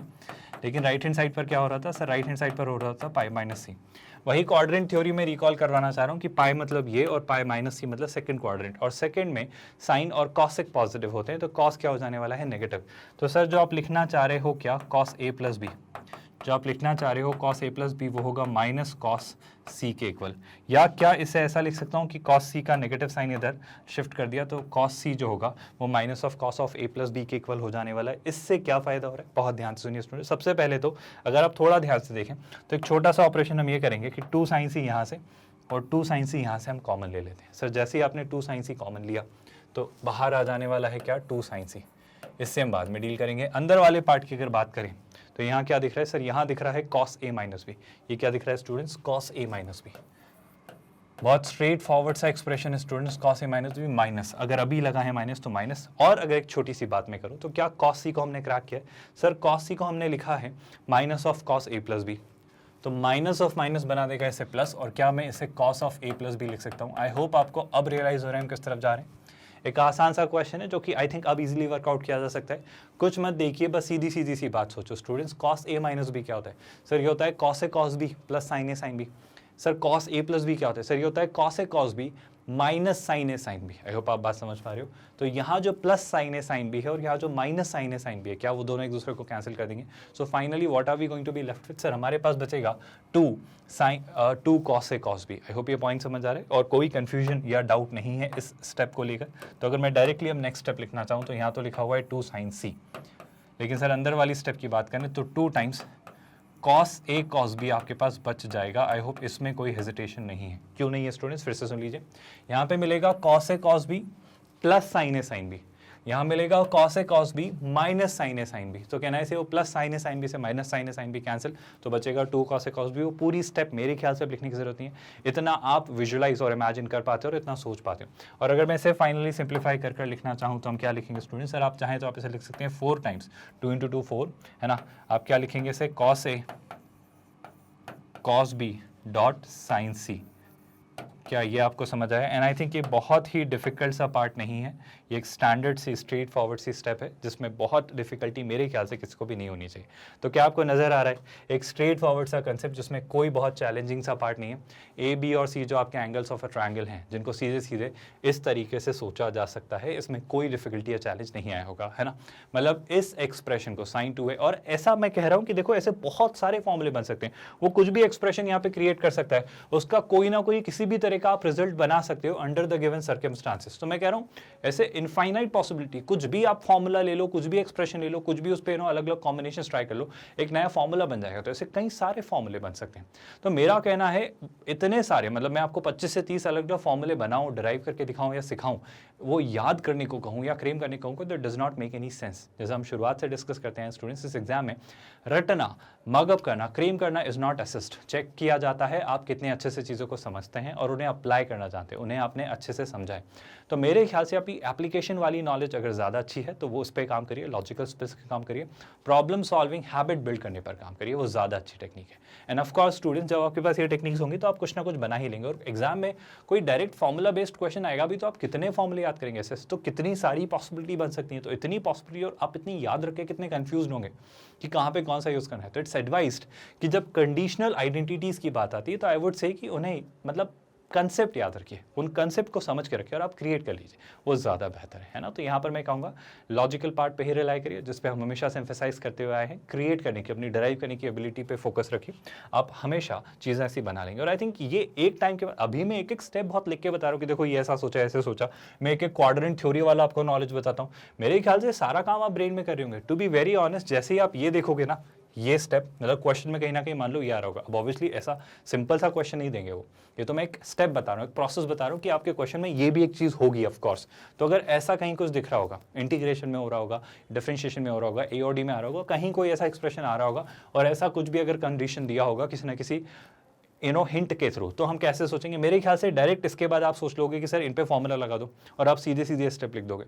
लेकिन राइट हैंड साइड पर क्या हो रहा था सर? राइट हैंड साइड पर हो रहा था पाई माइनस सी। वही क्वाड्रेंट थ्योरी में रिकॉल करवाना चाह रहा हूँ कि पाई मतलब ये और पाई माइनस सी मतलब सेकंड क्वाड्रेंट, और सेकंड में साइन और कॉसेक पॉजिटिव होते हैं, तो कॉस क्या हो जाने वाला है? नेगेटिव। तो सर जो आप लिखना चाह रहे हो क्या? कॉस ए प्लस बी, जो आप लिखना चाह रहे हो कॉस ए प्लस बी वो होगा माइनस कॉस सी के इक्वल। या क्या इसे ऐसा लिख सकता हूँ कि कॉस सी का नेगेटिव साइन इधर शिफ्ट कर दिया तो कॉस सी जो होगा वो minus of cos of A plus B के इक्वल हो जाने वाला है। इससे क्या फ़ायदा हो रहा है? बहुत ध्यान से सुनिए स्टूडेंट। सबसे पहले तो अगर आप थोड़ा ध्यान से देखें तो एक छोटा सा ऑपरेशन हम ये करेंगे कि 2 साइन सी यहाँ से और 2 साइन सी यहाँ से हम कॉमन ले लेते हैं। सर जैसे ही आपने 2 साइन सी कॉमन लिया तो बाहर आ जाने वाला है क्या? 2 साइन सी। इससे हम बाद में डील करेंगे। अंदर वाले पार्ट की अगर बात करें तो यहाँ क्या दिख रहा है सर? यहाँ दिख रहा है कॉस ए माइनस बी। ये क्या दिख रहा है students? Cos A minus B. बहुत स्ट्रेट फॉरवर्ड सा एक्सप्रेशन है students, cos A minus B minus, अगर अभी लगा है माइनस तो माइनस। और अगर एक छोटी सी बात मैं करूँ तो क्या कॉस सी को हमने क्रैक किया है? सर कॉस सी को हमने लिखा है minus of cos A plus B, तो माइनस ऑफ माइनस बना देगा इसे प्लस, और क्या मैं इसे cos of A plus B लिख सकता हूँ? आई होप आपको अब रियलाइज हो रहा है हम किस तरफ जा रहे हैं। एक आसान सा क्वेश्चन है जो कि आई थिंक अब इजीली वर्कआउट किया जा सकता है। कुछ मत देखिए, बस सीधी सीधी सी बात सोचो students. Cos A minus B क्या होता है? सर ये होता है cos A cos B plus sine A sine B. Sir cos A plus B क्या होता है? सर ये होता है cos A cos B minus sine A sine B. I hope आप बात समझ पा रहे हो। तो यहाँ जो plus sine A sine B है और यहाँ जो minus sine A sine B है, क्या वो दोनों एक दूसरे को कैंसिल कर देंगे? So finally what are we going to be left with? Sir हमारे पास बचेगा 2 cos A cos B. I hope ये पॉइंट समझ आ रहे हैं और कोई कंफ्यूजन या डाउट नहीं है इस स्टेप को लेकर। तो अगर मैं डायरेक्टली अब नेक्स्ट स्टेप लिखना चाहूँ तो यहाँ तो लिखा हुआ है 2 साइन सी, लेकिन सर अंदर वाली स्टेप की बात करें तो 2 times cos A cos B आपके पास बच जाएगा। आई होप इसमें कोई हेजिटेशन नहीं है। क्यों नहीं है स्टूडेंट्स? फिर से सुन लीजिए। यहाँ पे मिलेगा cos A cos B plus sine A sine B, यहाँ मिलेगा cos A cos B minus sine A sine B. तो कहना है इसे वो plus sine A sine B से minus sine A sine B cancel, तो बचेगा 2 कॉस ए कॉस बी। वो पूरी स्टेप मेरे ख्याल से अब लिखने की जरूरत नहीं है, इतना आप विजुअलाइज और इमेजिन कर पाते हो और इतना सोच पाते हो। और अगर मैं इसे फाइनली सिंप्लीफाई कर लिखना चाहूँ तो हम क्या लिखेंगे स्टूडेंट? सर आप चाहें तो आप इसे लिख सकते हैं 4 टाइम्स 2 × 2 4, है ना। आप क्या लिखेंगे इसे? Cos A cos B dot sine सी। क्या ये आपको समझ आया? एंड आई थिंक ये बहुत ही डिफिकल्ट सा पार्ट नहीं है, ये एक स्टैंडर्ड सी स्ट्रेट फॉरवर्ड सी स्टेप है जिसमें बहुत डिफिकल्टी मेरे ख्याल से किसी को भी नहीं होनी चाहिए। तो क्या आपको नज़र आ रहा है एक स्ट्रेट फॉरवर्ड सा कंसेप्ट जिसमें कोई बहुत चैलेंजिंग सा पार्ट नहीं है। ए बी और सी जो आपके एंगल्स ऑफ अ ट्रायंगल हैं जिनको सीधे सीधे इस तरीके से सोचा जा सकता है, इसमें कोई डिफिकल्टी या चैलेंज नहीं आया होगा, है ना। मतलब इस एक्सप्रेशन को साइन 2a, और ऐसा मैं कह रहा हूँ कि देखो ऐसे बहुत सारे फॉर्मूले बन सकते हैं, वो कुछ भी एक्सप्रेशन यहाँ पे क्रिएट कर सकता है, उसका कोई ना कोई किसी भी तरह का आप रिजल्ट बना सकते हो अंडर द गिवन सर्कमस्टांसेस। तो मैं कह रहा हूँ ऐसे इनफाइनाइट पॉसिबिलिटी, कुछ भी आप फॉर्मूला ले लो, कुछ भी एक्सप्रेशन ले लो, कुछ भी उस पर अलग अलग कॉम्बिनेशन ट्राई कर लो, एक नया फॉर्मूला बन जाएगा। तो ऐसे कई सारे फॉर्मूले बन सकते हैं। तो मेरा कहना है इतने सारे, मतलब मैं आपको 25 से 30 अलग अलग फॉर्मूले बनाऊं, ड्राइव करके दिखाऊं या सिखाऊं, वो याद करने को कहूं या क्रेम करने को कहूं, तो does not make any sense. जैसे हम शुरुआत से डिस्कस करते हैं स्टूडेंट्स, इस एग्जाम में रटना, मगअप करना, क्रेम करना इज नॉट असिस्ट। चेक किया जाता है आप कितने अच्छे से चीज़ों को समझते हैं और उन्हें अप्लाई करना जानते हैं, उन्हें आपने अच्छे से समझा है। तो मेरे ख्याल से आपकी एप्लीकेशन वाली नॉलेज अगर ज़्यादा अच्छी है तो वो उस पर काम करिए, लॉजिकल स्किल्स पे काम करिए, प्रॉब्लम सॉल्विंग हैबिट बिल्ड करने पर काम करिए, वो ज़्यादा अच्छी टेक्निक है। एंड ऑफ कोर्स स्टूडेंट्स, जब आपके पास ये टेक्निक्स होंगी तो आप कुछ ना कुछ बना ही लेंगे, और एग्जाम में कोई डायरेक्ट फॉर्मूला बेस्ड क्वेश्चन आएगा भी तो आप कितने फॉर्मूले याद करेंगे ऐसे, तो कितनी सारी पॉसिबिलिटी बन सकती है। तो इतनी पॉसिबिलिटी और आप इतनी याद रख के कितने कंफ्यूज होंगे कि कहाँ पे कौन सा यूज़ करना है। तो इट्स एडवाइज्ड कि जब कंडीशनल आइडेंटिटीज़ की बात आती है तो आई वुड से कि उन्हें मतलब कंसेप्ट याद रखिए, उन कंसेप्ट को समझ के रखिए और आप क्रिएट कर लीजिए, वो ज़्यादा बेहतर है ना। तो यहाँ पर मैं कहूँगा लॉजिकल पार्ट पे ही रिलाई करिए, जिस पे हम हमेशा से एम्फेसाइज करते हुए आए हैं। क्रिएट करने की, अपनी ड्राइव करने की एबिलिटी पे फोकस रखिए, आप हमेशा चीज़ें ऐसी बना लेंगे। और आई थिंक ये एक टाइम के बाद, अभी मैं एक एक स्टेप बहुत लिख के बता रहा हूँ कि देखो ये ऐसा सोचा, ऐसे सोचा, मैं एक एक क्वाड्रेंट थ्योरी वाला आपको नॉलेज बताता हूँ। मेरे ख्याल से सारा काम आप ब्रेन में कर रहे होंगे। टू बी वेरी ऑनेस्ट, जैसे ही आप ये देखोगे ना, ये स्टेप मतलब क्वेश्चन में कहीं ना कहीं मान लो ये आ रहा होगा। अब ऑब्वियसली ऐसा सिंपल सा क्वेश्चन नहीं देंगे वो, ये तो मैं एक स्टेप बता रहा हूँ, एक प्रोसेस बता रहा हूँ कि आपके क्वेश्चन में ये भी एक चीज़ होगी ऑफ कोर्स। तो अगर ऐसा कहीं कुछ दिख रहा होगा, इंटीग्रेशन में हो रहा होगा, डिफरेंशिएशन में हो रहा होगा, AOD में आ रहा होगा, कहीं कोई ऐसा एक्सप्रेशन आ रहा होगा और ऐसा कुछ भी अगर कंडीशन दिया होगा किसी ना किसी हिंट के थ्रू, तो हम कैसे सोचेंगे? मेरे ख्याल से डायरेक्ट इसके बाद आप सोच लोगे कि सर इन पे फॉर्मूला लगा दो, और आप सीधे सीधे स्टेप लिख दोगे।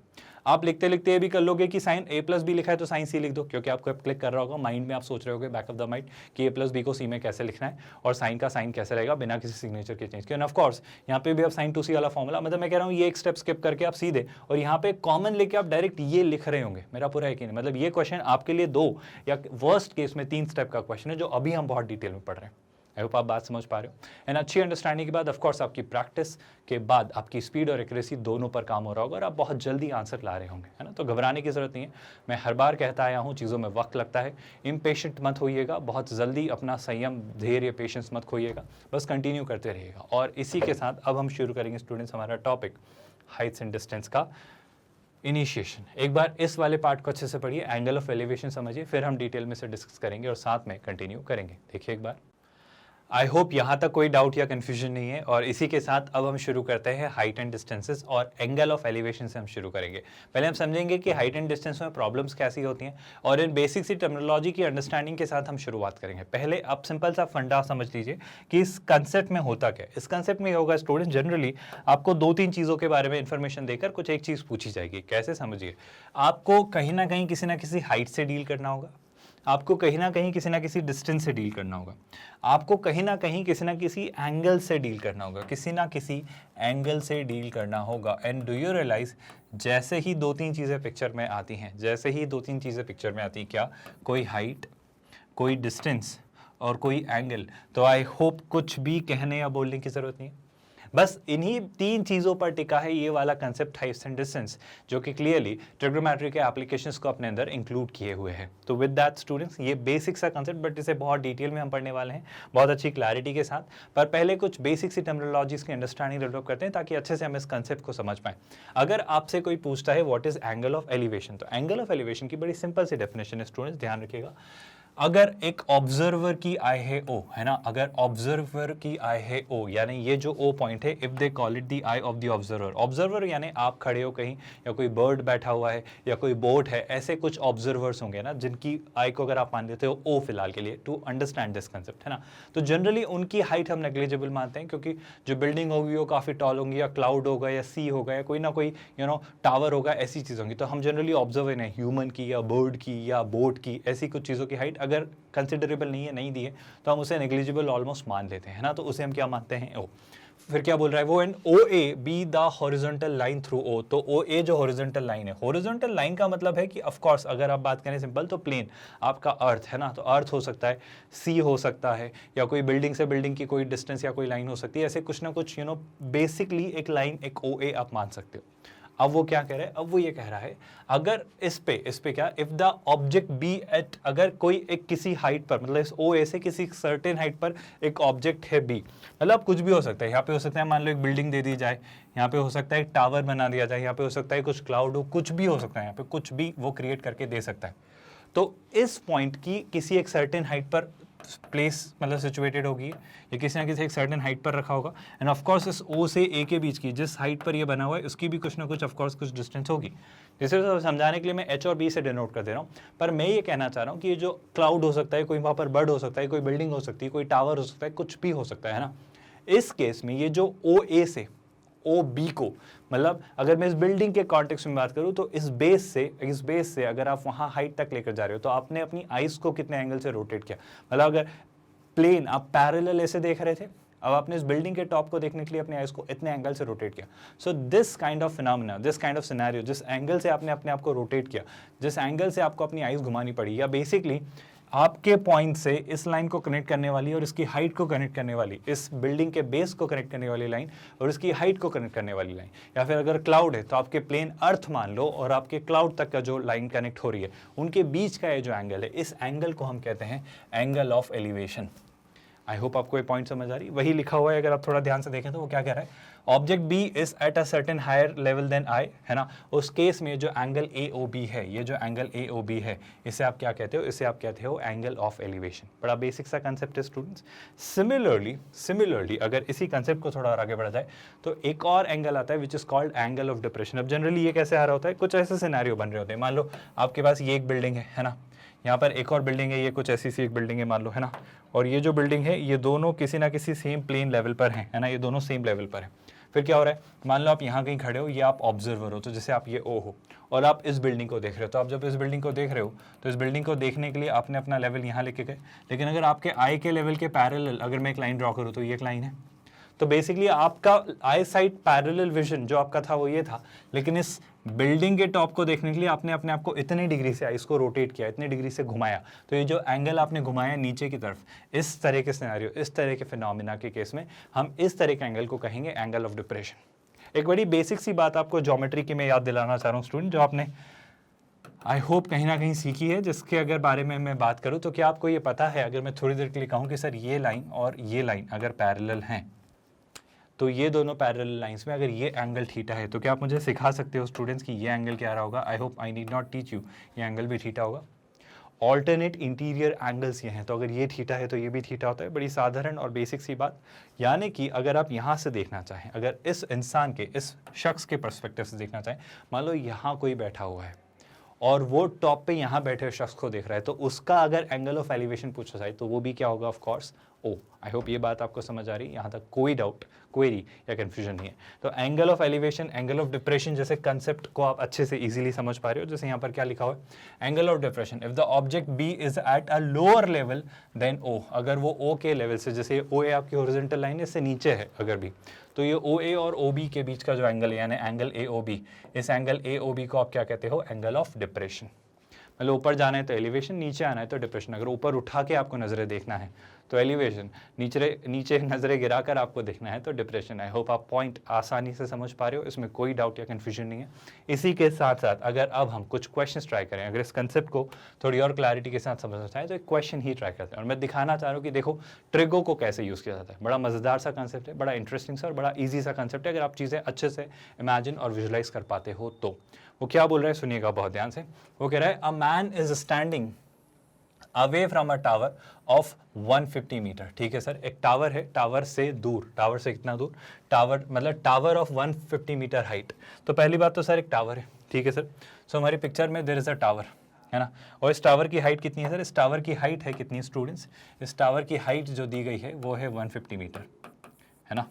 आप लिखते लिखते ये भी कर लोगे कि साइन A+B लिखा है तो साइन C लिख दो, क्योंकि आपको क्लिक कर रहा होगा माइंड में, आप सोच रहे होगे बैक ऑफ द माइंड कि A+B को C में कैसे लिखना है और साइन का साइन कैसे रहेगा बिना किसी सिग्नेचर के चेंज के। ऑफ कोर्स यहाँ पे भी आप साइन 2C वाला फॉर्मूला, मतलब मैं कह रहा हूँ ये एक स्टेप स्किप करके आप सीधे और यहाँ पे कॉमन लेके आप डायरेक्ट ये लिख रहे होंगे। मेरा पूरा यकीन है, मतलब ये क्वेश्चन आपके लिए 2 या वर्स्ट केस में 3 स्टेप का क्वेश्चन है जो अभी हम बहुत डिटेल में पढ़ रहे हैं। आई होप आप बात समझ पा रहे हो। एंड अच्छी अंडरस्टैंडिंग के बाद ऑफ कोर्स आपकी प्रैक्टिस के बाद आपकी स्पीड और एक्यूरेसी दोनों पर काम हो रहा होगा और आप बहुत जल्दी आंसर ला रहे होंगे, है ना। तो घबराने की जरूरत नहीं है, मैं हर बार कहता आया हूँ चीज़ों में वक्त लगता है, इम्पेशेंट मत होइएगा, बहुत जल्दी अपना संयम, धैर्य, पेशेंस मत खोइएगा, बस कंटिन्यू करते रहिएगा। और इसी के साथ अब हम शुरू करेंगे स्टूडेंट्स हमारा टॉपिक हाइट्स एंड डिस्टेंस का इनिशिएशन। एक बार इस वाले पार्ट को अच्छे से पढ़िए, एंगल ऑफ एलिवेशन समझिए, फिर हम डिटेल में से डिस्कस करेंगे और साथ में कंटिन्यू करेंगे। देखिए एक बार, आई होप यहाँ तक कोई डाउट या कन्फ्यूजन नहीं है। और इसी के साथ अब हम शुरू करते हैं हाइट एंड डिस्टेंसेस और एंगल ऑफ एलिवेशन से हम शुरू करेंगे। पहले हम समझेंगे कि हाइट एंड डिस्टेंस में प्रॉब्लम्स कैसी होती हैं और इन बेसिक सी टर्मिनोलॉजी की अंडरस्टैंडिंग के साथ हम शुरुआत करेंगे। पहले आप सिंपल सा फंडा समझ लीजिए कि इस कंसेप्ट में होता क्या है। इस कंसेप्ट में होगा स्टूडेंट, जनरली आपको 2-3 चीज़ों के बारे में इंफॉर्मेशन देकर कुछ एक चीज़ पूछी जाएगी। कैसे समझिए, आपको कहीं ना कहीं किसी ना किसी हाइट से डील करना होगा, आपको कहीं ना कहीं किसी ना किसी डिस्टेंस से डील करना होगा, आपको कहीं ना कहीं किसी ना किसी एंगल से डील करना होगा, किसी ना किसी एंगल से डील करना होगा। एंड डू यू रियलाइज, जैसे ही 2-3 चीज़ें पिक्चर में आती हैं, जैसे ही 2-3 चीज़ें पिक्चर में आती हैं, क्या कोई हाइट, कोई डिस्टेंस और कोई एंगल, तो आई होप कुछ भी कहने या बोलने की ज़रूरत नहीं है। बस इन्हीं 3 चीज़ों पर टिका है ये वाला कंसेप्ट हाइट्स एंड डिस्टेंस, जो कि क्लियरली ट्रिग्नोमेट्री के एप्लीकेशंस को अपने अंदर इंक्लूड किए हुए हैं। तो विद दैट स्टूडेंट्स, ये बेसिक सा कंसेप्ट, बट इसे बहुत डिटेल में हम पढ़ने वाले हैं, बहुत अच्छी क्लैरिटी के साथ। पर पहले कुछ बेसिक सी टर्मिनोलॉजीज की अंडरस्टैंडिंग डेवलप करते हैं ताकि अच्छे से हम इस कंसेप्ट को समझ पाएं। अगर आपसे कोई पूछता है what is angle of elevation, तो एंगल ऑफ एलिवेशन की बड़ी सिंपल सी डेफिनेशन है स्टूडेंट्स, ध्यान रखिएगा। अगर एक ऑब्जर्वर की आई है ओ, है ना, अगर ऑब्जर्वर की आई है ओ, यानी ये जो ओ पॉइंट है, if they call it the I of the observer, observer यानी आप खड़े हो कहीं, या कोई बर्ड बैठा हुआ है, या कोई बोट है, ऐसे कुछ ऑब्जर्वर्स होंगे ना जिनकी आई को अगर आप मान लेते हो ओ फिलहाल के लिए, टू अंडरस्टैंड दिस कंसेप्ट, है ना। तो जनरली उनकी हाइट हम नेग्लिजिबल मानते हैं, क्योंकि जो बिल्डिंग होगी वो काफ़ी टॉल होंगी, या क्लाउड होगा, या सी होगा, या कोई ना कोई टावर होगा, ऐसी चीज़ होंगी। तो हम जनरली ऑब्जर्वर हैं ह्यूमन की, या बर्ड की, या बोट की, ऐसी कुछ चीज़ों की हाइट अगर कंसिडरेबल नहीं है, नहीं दी है, तो हम उसे नेग्लिजिबल ऑलमोस्ट मान लेते हैं, है ना। तो उसे हम क्या मानते हैं, ओ। फिर क्या बोल रहा है वो, and O A B the horizontal line through O. तो ओ ए जो हॉरिजॉन्टल लाइन है, हॉरिजॉन्टल लाइन का मतलब है कि ऑफ कोर्स अगर आप बात करें सिंपल तो प्लेन आपका अर्थ है ना, तो अर्थ हो सकता है, सी हो सकता है, या कोई बिल्डिंग से बिल्डिंग की कोई डिस्टेंस या कोई लाइन हो सकती है, ऐसे कुछ ना कुछ बेसिकली एक लाइन, एक ओ ए आप मान सकते हो। अब वो क्या कह रहा है, अब वो ये कह रहा है अगर इस पे क्या, if the object B at, अगर कोई एक किसी हाइट पर, मतलब इस ओ ए से किसी सर्टेन हाइट पर एक ऑब्जेक्ट है बी, मतलब कुछ भी हो सकता है, यहाँ पे हो सकता है मान लो एक बिल्डिंग दे दी जाए, यहाँ पे हो सकता है एक टावर बना दिया जाए, यहाँ पे हो सकता है कुछ क्लाउड हो, कुछ भी हो सकता है, यहाँ पे कुछ भी वो क्रिएट करके दे सकता है। तो इस पॉइंट की किसी एक सर्टेन हाइट पर प्लेस मतलब सिचुएटेड होगी, या किसी ना किसी एक सर्टेन हाइट पर रखा होगा, एंड ऑफ कोर्स इस ओ से ए के बीच की जिस हाइट पर ये बना हुआ है उसकी भी कुछ ना कुछ ऑफ कोर्स कुछ डिस्टेंस होगी। जैसे समझाने के लिए मैं एच और बी से डिनोट कर दे रहा हूँ, पर मैं ये कहना चाह रहा हूँ कि ये जो क्लाउड हो सकता है, कोई वहाँ पर बर्ड हो सकता है, कोई बिल्डिंग हो सकती है, कोई टावर हो सकता है, कुछ भी हो सकता है ना। इस केस में ये जो ओ ए से ओ बी को, मतलब अगर मैं इस बिल्डिंग के कॉन्टेक्स्ट में बात करूं तो इस बेस से अगर आप वहां हाइट तक लेकर जा रहे हो तो आपने अपनी आइस को कितने एंगल से रोटेट किया, मतलब अगर प्लेन आप पैरेलल ऐसे देख रहे थे, अब आपने इस बिल्डिंग के टॉप को देखने के लिए अपने आइस को इतने एंगल से रोटेट किया। So this kind of phenomena, this kind of scenario, जिस एंगल से आपने अपने आप को रोटेट किया, जिस एंगल से आपको अपनी आइस घुमानी पड़ी, या बेसिकली आपके पॉइंट से इस लाइन को कनेक्ट करने वाली और इसकी हाइट को कनेक्ट करने वाली, इस बिल्डिंग के बेस को कनेक्ट करने वाली लाइन और इसकी हाइट को कनेक्ट करने वाली लाइन, या फिर अगर क्लाउड है तो आपके प्लेन अर्थ मान लो और आपके क्लाउड तक का जो लाइन कनेक्ट हो रही है, उनके बीच का ये जो एंगल है, इस एंगल को हम कहते हैं angle of elevation. I hope आपको ये पॉइंट समझ आ रही, वही लिखा हुआ है, अगर आप थोड़ा ध्यान से देखें तो वो क्या कह रहा है, object B is at a certain higher level than I, है ना। उस केस में जो एंगल ए ओ बी है, ये जो एंगल ए ओ बी है, इसे आप क्या कहते हो, इसे आप कहते हो एंगल ऑफ एलिवेशन। बड़ा बेसिक सा कंसेप्ट है स्टूडेंट्स। सिमिलरली अगर इसी कंसेप्ट को थोड़ा और आगे बढ़ा जाए तो एक और एंगल आता है which is called angle of depression. अब जनरली ये कैसे आ रहा होता है, कुछ ऐसे सिनेरियो बन रहे होते हैं, मान लो आपके पास ये एक बिल्डिंग है ना, यहाँ पर एक और बिल्डिंग है, ये कुछ ऐसी सी एक बिल्डिंग है मान लो, है ना, और ये जो बिल्डिंग है ये दोनों किसी ना किसी सेम प्लेन लेवल पर हैं, है ना, ये दोनों सेम लेवल पर है। फिर क्या हो रहा है, मान लो आप यहाँ कहीं खड़े हो, ये आप ऑब्जर्वर हो, तो जैसे आप ये ओ हो और आप इस बिल्डिंग को देख रहे हो, तो आप जब इस बिल्डिंग को देख रहे हो तो इस बिल्डिंग को देखने के लिए आपने अपना लेवल यहाँ लेके गए, लेकिन अगर आपके आई के लेवल के पैरेलल अगर मैं एक लाइन ड्रॉ करूँ तो ये एक लाइन है, तो बेसिकली आपका आई साइड पैरेलल विजन जो आपका था वो ये था, लेकिन इस बिल्डिंग के टॉप को देखने के लिए आपने अपने आप को इतने डिग्री से इसको रोटेट किया, इतने डिग्री से घुमाया, तो ये जो एंगल आपने घुमाया नीचे की तरफ, इस तरह के सिनेरियो, इस तरह के फिनोमिना के केस में हम इस तरह के एंगल को कहेंगे एंगल ऑफ डिप्रेशन। एक बड़ी बेसिक सी बात आपको ज्योमेट्री की मैं याद दिलाना चाह रहा हूँ स्टूडेंट, जो आपने आई होप कहीं ना कहीं सीखी है, जिसके अगर बारे में मैं बात करूँ तो क्या आपको ये पता है, अगर मैं थोड़ी देर के लिए कहूँ कि सर ये लाइन और ये लाइन अगर पैरेलल हैं, तो ये दोनों पैरेलल लाइंस में अगर ये एंगल थीटा है, तो क्या आप मुझे सिखा सकते हो स्टूडेंट्स कि ये एंगल क्या रहा होगा। आई hope I need not teach you, ये एंगल भी थीटा होगा। ऑल्टरनेट इंटीरियर एंगल्स ये हैं, तो अगर ये थीटा है तो ये भी थीटा होता है। बड़ी साधारण और बेसिक सी बात, यानी कि अगर आप यहाँ से देखना चाहें, अगर इस इंसान के, इस शख्स के पर्सपेक्टिव से देखना चाहें, मान लो यहाँ कोई बैठा हुआ है और वो टॉप पे यहाँ बैठे हुए शख्स को देख रहा है, तो उसका अगर एंगल ऑफ एलिवेशन पूछा जाए तो वो भी क्या होगा, of course O. I hope ये बात आपको समझ आ रही है, यहाँ तक कोई डाउट, क्वेरी या कंफ्यूजन नहीं है। तो angle of elevation, angle of depression जैसे कंसेप्ट को आप अच्छे से इजीली समझ पा रहे हो। जैसे यहाँ पर क्या लिखा हुआ है, angle of depression if the object B is at a lower level then o, अगर वो ओ के लेवल से, जैसे ओ ए आपकी हॉरिजॉन्टल लाइन है, इससे नीचे है अगर भी, तो ये ओ ए और ओ बी के बीच का जो एंगल है, यानी एंगल ए ओ बी, इस एंगल ए ओ बी को आप क्या कहते हो, एंगल ऑफ डिप्रेशन। मतलब ऊपर जाना है तो एलिवेशन, नीचे आना है तो डिप्रेशन। अगर ऊपर उठा के आपको नज़रें देखना है तो एलिवेशन, नीचे नज़रें गिराकर आपको देखना है तो डिप्रेशन। आई होप आप पॉइंट आसानी से समझ पा रहे हो, इसमें कोई डाउट या कन्फ्यूजन नहीं है। इसी के साथ साथ अगर अब हम कुछ क्वेश्चंस ट्राई करें, अगर इस कंसेप्ट को थोड़ी और क्लैरिटी के साथ समझना चाहें तो एक क्वेश्चन ही ट्राई करते हैं, और मैं दिखाना चाह रहा हूँ कि देखो ट्रिगो को कैसे यूज़ किया जाता है। बड़ा मज़ेदार सा कंसेप्ट है, बड़ा इंटरेस्टिंग सा और बड़ा ईजी सा कंसेप्ट है, अगर आप चीज़ें अच्छे से इमेजिन और विजुलाइज कर पाते हो तो। वो क्या बोल रहा है सुनिएगा बहुत ध्यान से। वो कह रहा है, a man is standing away from a tower of 150 metre. ठीक है सर, एक टावर है, टावर से दूर, टावर से कितना दूर, टावर मतलब टावर ऑफ 150 मीटर हाइट। तो पहली बात तो सर एक टावर है, ठीक है सर। सो हमारी पिक्चर में देयर इज अ टावर, है ना, और इस टावर की हाइट कितनी है सर, इस टावर की हाइट है कितनी स्टूडेंट्स, इस टावर की हाइट जो दी गई है वो है 150 मीटर, है ना।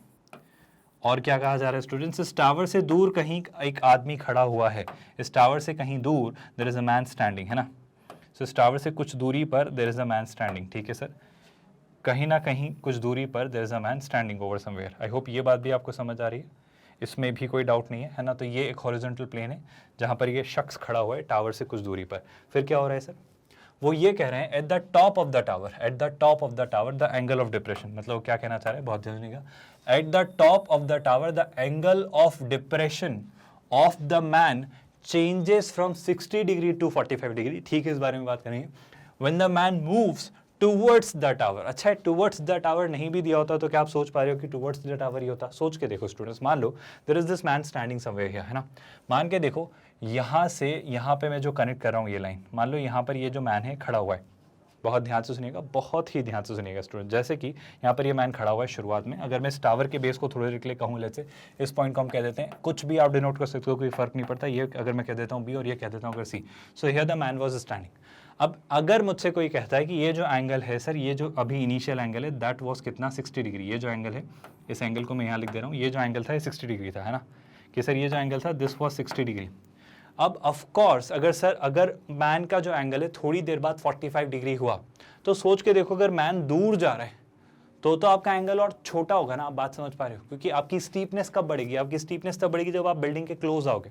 और क्या कहा जा रहा है स्टूडेंट्स, इस टावर से दूर कहीं एक आदमी खड़ा हुआ है, इस टावर से कहीं दूर there is a man standing, है ना। सो इस टावर से कुछ दूरी पर there is a man standing, ठीक है सर। कहीं ना कहीं कुछ दूरी पर there is a man standing over somewhere. I hope ये बात भी आपको समझ आ रही है, इसमें भी कोई डाउट नहीं है ना। तो ये एक हॉरिजॉन्टल प्लेन है जहाँ पर ये शख्स खड़ा हुआ है टावर से कुछ दूरी पर। फिर क्या हो रहा है सर, वो ये कह रहे हैं eight the top of the tower, eight the top of the tower the angle of depression, मतलब वो क्या कहना चाह रहे हैं, बहुत ध्यान सुनिएगा। At the top of the tower the angle of depression of the man changes from 60 degree to 45 degree. ठीक है, इस बारे में बात करेंगे। When the man moves towards the tower, अच्छा है टूवर्ड्स द टावर नहीं भी दिया होता तो क्या आप सोच पा रहे हो कि टूवर्ड्स द टावर ही होता? सोच के देखो स्टूडेंट्स, मान लो there is this man standing somewhere here, है ना। मान के देखो यहाँ से यहाँ पे मैं जो कनेक्ट कर रहा हूँ ये लाइन, मान लो यहाँ पर ये जो मैन है खड़ा हुआ है, बहुत ध्यान से सुनिएगा, बहुत ही ध्यान से सुनिएगा स्टूडेंट। जैसे कि यहाँ पर ये मैन खड़ा हुआ है शुरुआत में, अगर मैं इस टावर के बेस को थोड़ी देर के लिए कहूँ, लेट्स से इस पॉइंट को हम कह देते हैं, कुछ भी आप डिनोट कर सकते हो, कोई फर्क नहीं पड़ता। ये अगर मैं कह देता हूँ बी और ये कह देता हूँ अगर c, so here the man was standing. अब अगर मुझसे कोई कहता है कि ये जो एंगल है सर, ये जो अभी इनिशियल एंगल है दैट वाज कितना 60 डिग्री, ये जो एंगल है, इस एंगल को मैं यहाँ लिख दे रहा हूँ, ये जो एंगल था ये 60 डिग्री था, है ना, कि सर ये जो एंगल था दिस वाज 60 डिग्री। अब ऑफ कोर्स अगर मैन का जो एंगल है थोड़ी देर बाद 45 डिग्री हुआ, तो सोच के देखो अगर मैन दूर जा रहा है तो आपका एंगल और छोटा होगा ना। आप बात समझ पा रहे हो, क्योंकि आपकी स्टीपनेस कब बढ़ेगी, आपकी स्टीपनेस तब बढ़ेगी जब आप बिल्डिंग के क्लोज आओगे।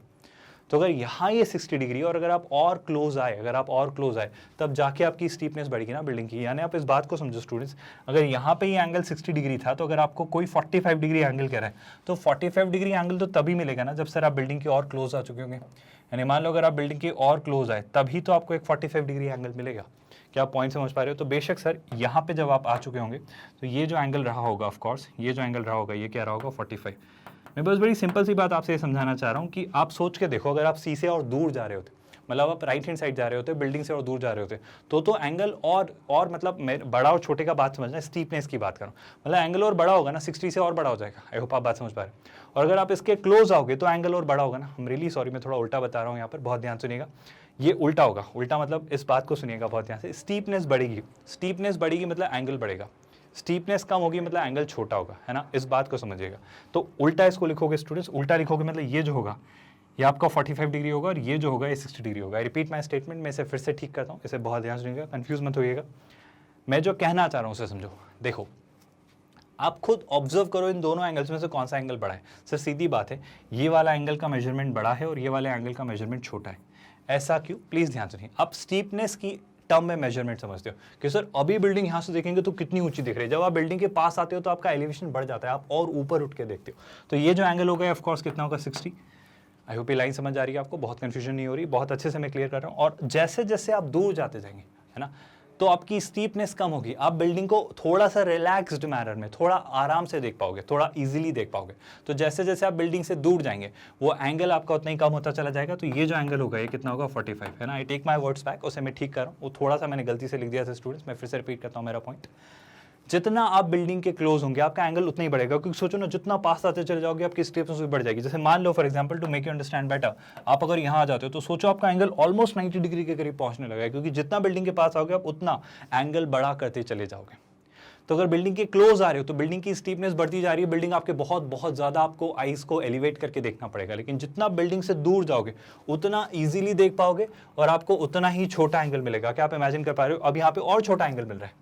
तो अगर यहाँ ये 60 डिग्री और अगर आप और क्लोज आए तब जाके आपकी स्टीपनेस बढ़ेगी ना बिल्डिंग की। यानी आप इस बात को समझो स्टूडेंट्स, अगर यहाँ पे ये एंगल 60 डिग्री था तो अगर आपको कोई 45 डिग्री एंगल कह रहा है तो 45 डिग्री एंगल तो तभी मिलेगा ना जब सर आप बिल्डिंग के और क्लोज आ चुके होंगे। यानी मान लो अगर आप बिल्डिंग के और क्लोज आए तभी तो आपको एक 45 डिग्री एंगल मिलेगा। क्या आप पॉइंट समझ पा रहे हो? तो बेशक सर यहाँ पे जब आप आ चुके होंगे तो ये जो एंगल रहा होगा, ऑफ कोर्स ये जो एंगल रहा होगा ये क्या रहा होगा 45। मैं बस बड़ी सिंपल सी बात आपसे ये समझाना चाह रहा हूँ कि आप सोच के देखो, अगर आप सी से और दूर जा रहे होते, मतलब आप राइट हैंड साइड जा रहे होते, बिल्डिंग से और दूर जा रहे होते, तो एंगल और मतलब मैं बड़ा और छोटे का बात समझना, स्टीपनेस की बात करूँ, मतलब एंगल और बड़ा होगा ना, 60 से और बड़ा हो जाएगा। आई होप आप बात समझ पा रहे हैं। और अगर आप इसके क्लोज आओगे तो एंगल और बड़ा होगा ना। हम रियली सॉरी, मैं थोड़ा उल्टा बता रहा हूँ यहाँ पर, बहुत ध्यान सुनिएगा। ये उल्टा होगा, उल्टा मतलब इस बात को सुनिएगा बहुत ध्यान से। स्टीपनेस बढ़ेगी मतलब एंगल बढ़ेगा, स्टीपनेस कम होगी मतलब एंगल छोटा होगा, है ना, इस बात को समझिएगा। तो उल्टा इसको लिखोगे स्टूडेंट्स, उल्टा लिखोगे मतलब ये जो होगा ये आपका 45 डिग्री होगा और ये जो होगा ये 60 डिग्री होगा। आई रिपीट माई स्टेटमेंट, मैं इसे फिर से ठीक करता हूँ, इसे बहुत ध्यान सुनिएगा, कंफ्यूज मत होइएगा। मैं जो कहना चाह रहा हूँ उसे समझो। देखो आप खुद ऑब्जर्व करो इन दोनों एंगल्स में से कौन सा एंगल बड़ा है। सर सीधी बात है, ये वाला एंगल का मेजरमेंट बड़ा है और ये वाले एंगल का मेजरमेंट छोटा है। ऐसा क्यों? प्लीज ध्यान सुनिए। आप स्टीपनेस की टर्म में मेजरमेंट समझते हो कि सर अभी बिल्डिंग यहाँ से देखेंगे तो कितनी ऊंची दिख रही है, जब आप बिल्डिंग के पास आते हो तो आपका एलिवेशन बढ़ जाता है, आप और ऊपर उठ के देखते हो। तो ये जो एंगल होगा ऑफ कोर्स कितना होगा 60। आई होप ये लाइन समझ आ रही है आपको, बहुत कंफ्यूजन नहीं हो रही, बहुत अच्छे से मैं क्लियर कर रहा हूँ। और जैसे जैसे आप दूर जाते जाएंगे, है ना, तो आपकी स्टीपनेस कम होगी, आप बिल्डिंग को थोड़ा सा रिलैक्स्ड मैनर में, थोड़ा आराम से देख पाओगे, थोड़ा इजीली देख पाओगे। तो जैसे जैसे आप बिल्डिंग से दूर जाएंगे वो एंगल आपका उतना ही कम होता चला जाएगा। तो ये जो एंगल होगा ये कितना होगा 45, है ना। I take my words back, उसे मैं ठीक कर रहा हूँ, वो थोड़ा सा मैंने गलती से लिख दिया था स्टूडेंट्स, मैं फिर से रिपीट करता हूँ मेरा पॉइंट। जितना आप बिल्डिंग के क्लोज होंगे आपका एंगल उतना ही बढ़ेगा, क्योंकि सोचो ना जितना पास आते चले जाओगे आपकी स्टीपनेस भी बढ़ जाएगी। जैसे मान लो for example to make you understand better, आप अगर यहाँ आ जाते हो तो सोचो आपका एंगल ऑलमोस्ट 90 डिग्री के करीब पहुंचने लगा है, क्योंकि जितना बिल्डिंग के पास आओगे आप उतना एंगल बड़ा करते चले जाओगे। तो अगर बिल्डिंग के क्लोज आ रहे हो तो बिल्डिंग की स्टीपनेस बढ़ती जा रही है, बिल्डिंग आपके बहुत बहुत ज्यादा आपको आइस को एलिवेट करके देखना पड़ेगा। लेकिन जितना बिल्डिंग से दूर जाओगे उतना इजीली देख पाओगे और आपको उतना ही छोटा एंगल मिलेगा। क्या आप इमेजिन कर पा रहे हो? अब यहाँ पे और छोटा एंगल मिल रहा है,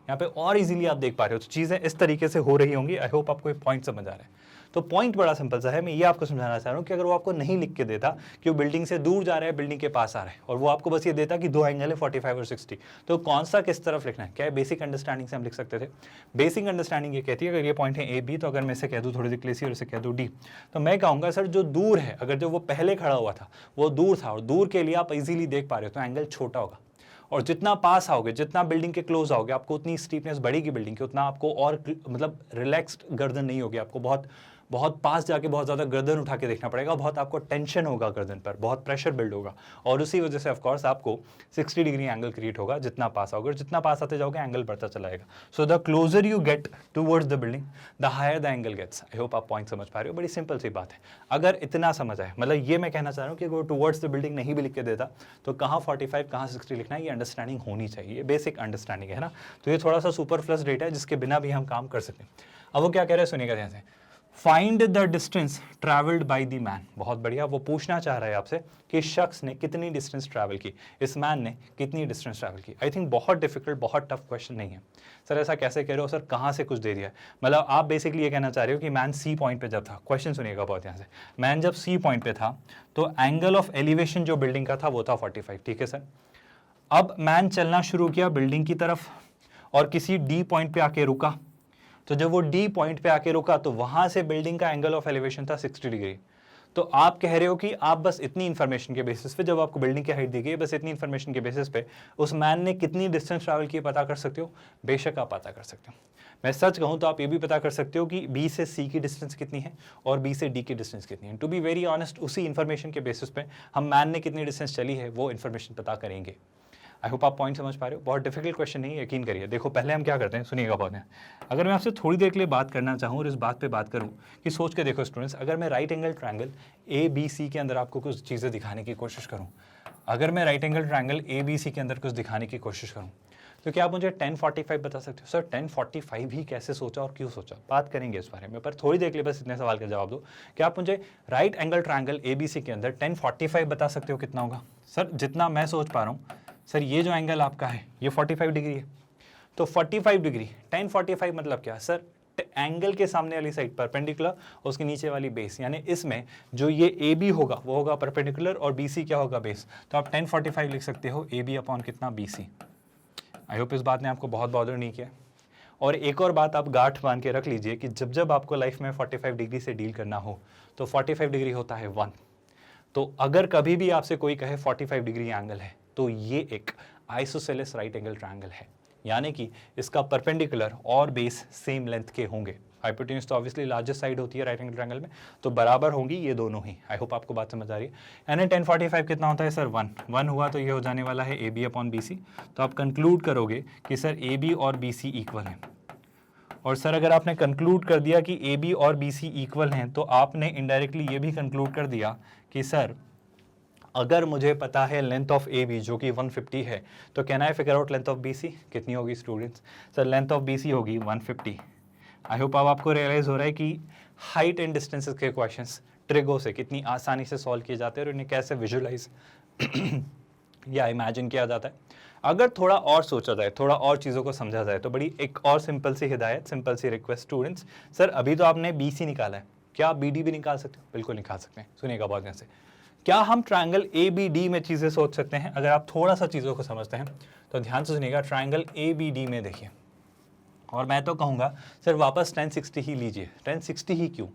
यहाँ पे और इजीली आप देख पा रहे हो। तो चीजें इस तरीके से हो रही होंगी। आई होप आपको ये पॉइंट समझ आ रहा है। तो पॉइंट बड़ा सिंपल सा है, मैं ये आपको समझाना चाह रहा हूँ कि अगर वो आपको नहीं लिख के देता कि वो बिल्डिंग से दूर जा रहा है बिल्डिंग के पास आ रहा है, और वो आपको बस ये देता कि दो एंगल है 45 और 60, तो कौन सा किस तरफ लिखना है? क्या बेसिक अंडरस्टैंडिंग से हम लिख सकते थे? बेसिक अंडरस्टैंडिंग ये कहती है अगर ये पॉइंट है ए बी, तो अगर मैं इसे कह दूँ थोड़ी देर सी और इसे कह दूँ डी, तो मैं कहूँगा सर जो दूर है, अगर जो वो पहले खड़ा हुआ था वो दूर था और दूर के लिए आप इजीली देख पा रहे हो तो एंगल छोटा होगा। और जितना पास आओगे, जितना बिल्डिंग के क्लोज आओगे, आपको उतनी स्टीपनेस बढ़ेगी बिल्डिंग की, उतना आपको और मतलब रिलैक्स्ड गर्दन नहीं होगी, आपको बहुत बहुत पास जाके बहुत ज़्यादा गर्दन उठा के देखना पड़ेगा, बहुत आपको टेंशन होगा गर्दन पर, बहुत प्रेशर बिल्ड होगा, और उसी वजह से ऑफ कोर्स आपको 60 डिग्री एंगल क्रिएट होगा जितना पास आओगे, और जितना पास आते जाओगे एंगल बढ़ता चला जाएगा। So the closer you get towards the building the higher the angle gets. I hope आप पॉइंट समझ पा रहे हो, बड़ी सिंपल सी बात है। अगर इतना समझ आए, मतलब ये मैं कहना चाह रहा हूँ कि अगर टुवर्ड्स द बिल्डिंग नहीं भी लिख के देता तो कहाँ 45 कहाँ 60 लिखना है, ये अंडरस्टैंडिंग होनी चाहिए, बेसिक अंडरस्टैंडिंग है ना। तो ये थोड़ा सा सुपरफ्लस डेटा है जिसके बिना भी हम काम कर सकते हैं। अब वो क्या कह रहे हैं सुनिएगा ध्यान से। Find the distance travelled by the man. बहुत बढ़िया, वो पूछना चाह रहा है आपसे कि इस शख्स ने कितनी डिस्टेंस ट्रैवल की, इस मैन ने कितनी डिस्टेंस ट्रैवल की। आई थिंक बहुत डिफिकल्ट, बहुत टफ क्वेश्चन नहीं है सर। ऐसा कैसे कह रहे हो सर, कहाँ से कुछ दे दिया है? मतलब आप बेसिकली ये कहना चाह रहे हो कि मैन सी पॉइंट पे जब था, क्वेश्चन सुनिएगा बहुत ध्यान से, मैन जब सी पॉइंट पे था तो एंगल ऑफ एलिवेशन जो बिल्डिंग का था वो था 45, ठीक है सर। अब मैन चलना शुरू किया बिल्डिंग की तरफ और किसी डी पॉइंट पे आके रुका, तो जब वो डी पॉइंट पे आके रुका तो वहां से बिल्डिंग का एंगल ऑफ एलिवेशन था 60 डिग्री। तो आप कह रहे हो कि आप बस इतनी इंफॉर्मेशन के बेसिस पे, जब आपको बिल्डिंग की हाइट दी गई, बस इतनी इंफॉर्मेशन के बेसिस पे उस मैन ने कितनी डिस्टेंस ट्रैवल की पता कर सकते हो? बेशक आप पता कर सकते हो। मैं सच कहूं तो आप ये भी पता कर सकते हो कि बी से सी की डिस्टेंस कितनी है और बी से डी की डिस्टेंस कितनी है। टू बी वेरी ऑनेस्ट, उसी इंफॉर्मेशन के बेसिस पे हम मैन ने कितनी डिस्टेंस चली है वो इन्फॉर्मेशन पता करेंगे। आई होप आप पॉइंट समझ पा रहे हो। बहुत डिफिकल्ट क्वेश्चन नहीं है, यकीन करिए। देखो पहले हम क्या करते हैं, सुनिएगा बहुत है। अगर मैं आपसे थोड़ी देर के लिए बात करना चाहूँ और इस बात पे बात करूँ कि सोच के देखो स्टूडेंट्स, अगर मैं right angle triangle A B C के अंदर आपको कुछ चीज़ें दिखाने की कोशिश करूँ, अगर मैं right angle triangle A B C के अंदर कुछ दिखाने की कोशिश करूँ, तो क्या आप मुझे 1045 बता सकते हो? सर 1045 ही कैसे सोचा और क्यों सोचा, बात करेंगे इस बारे में, पर थोड़ी देर के लिए बस इतने सवाल का जवाब दो। क्या आप मुझे right angle triangle A B C के अंदर 1045 बता सकते हो कितना होगा? सर जितना मैं सोच पा रहा हूँ सर, ये जो एंगल आपका है ये 45 डिग्री है, तो 45 डिग्री 1045 मतलब क्या सर? एंगल के सामने वाली साइड परपेंडिकुलर, उसके नीचे वाली बेस, यानी इसमें जो ये ए बी होगा वो होगा परपेंडिकुलर और बी सी क्या होगा? बेस। तो आप 1045 लिख सकते हो ए बी अपॉन कितना? B C. आई होप इस बात ने आपको बहुत बॉदर नहीं किया। और एक और बात आप गांठ बांध के रख लीजिए कि जब जब आपको लाइफ में 45 डिग्री से डील करना हो तो 45 डिग्री होता है 1। तो अगर कभी भी आपसे कोई कहे 45 डिग्री एंगल है तो ये एक आइसोसेलेस राइट एंगल ट्रायंगल है, यानी कि इसका परपेंडिकुलर और बेस सेम लेंथ के होंगे। हाइपोटेन्यूज तो ऑब्वियसली लार्जेस्ट साइड होती है राइट एंगल ट्रायंगल में, तो बराबर होंगी ये दोनों ही। आई होप आपको बात समझ आ रही है। यानी 1045 कितना होता है सर? 1 हुआ तो ये हो जाने वाला है A B upon B C. तो आप कंक्लूड करोगे कि सर ए बी और बी सी इक्वल हैं। और सर अगर आपने कंक्लूड कर दिया कि ए बी और बी सी इक्वल हैं तो आपने इनडायरेक्टली ये भी कंक्लूड कर दिया कि सर अगर मुझे पता है लेंथ ऑफ ए बी जो कि 150 है, तो can I figure out length of B C कितनी होगी students? Sir length of B C होगी 150। आई होप अब आपको रियलाइज हो रहा है कि हाइट एंड डिस्टेंसेस के क्वेश्चंस ट्रिगो से कितनी आसानी से सॉल्व किए जाते हैं और इन्हें कैसे विजुअलाइज या इमेजिन किया जाता है। अगर थोड़ा और सोचा जाए, थोड़ा और चीज़ों को समझा जाए तो बड़ी एक और सिंपल सी हिदायत, सिंपल सी रिक्वेस्ट स्टूडेंट्स। सर अभी तो आपने बी सी निकाला है, क्या आप बी डी भी निकाल सकते हो? बिल्कुल निकाल सकते हैं। सुनिएगा बहुत ध्यान से, क्या हम ट्रायंगल ए बी डी में चीज़ें सोच सकते हैं? अगर आप थोड़ा सा चीज़ों को समझते हैं तो ध्यान से सुनिएगा। ट्रायंगल ए बी डी में देखिए, और मैं तो कहूँगा सर वापस 1060 ही लीजिए। 1060 ही क्यों?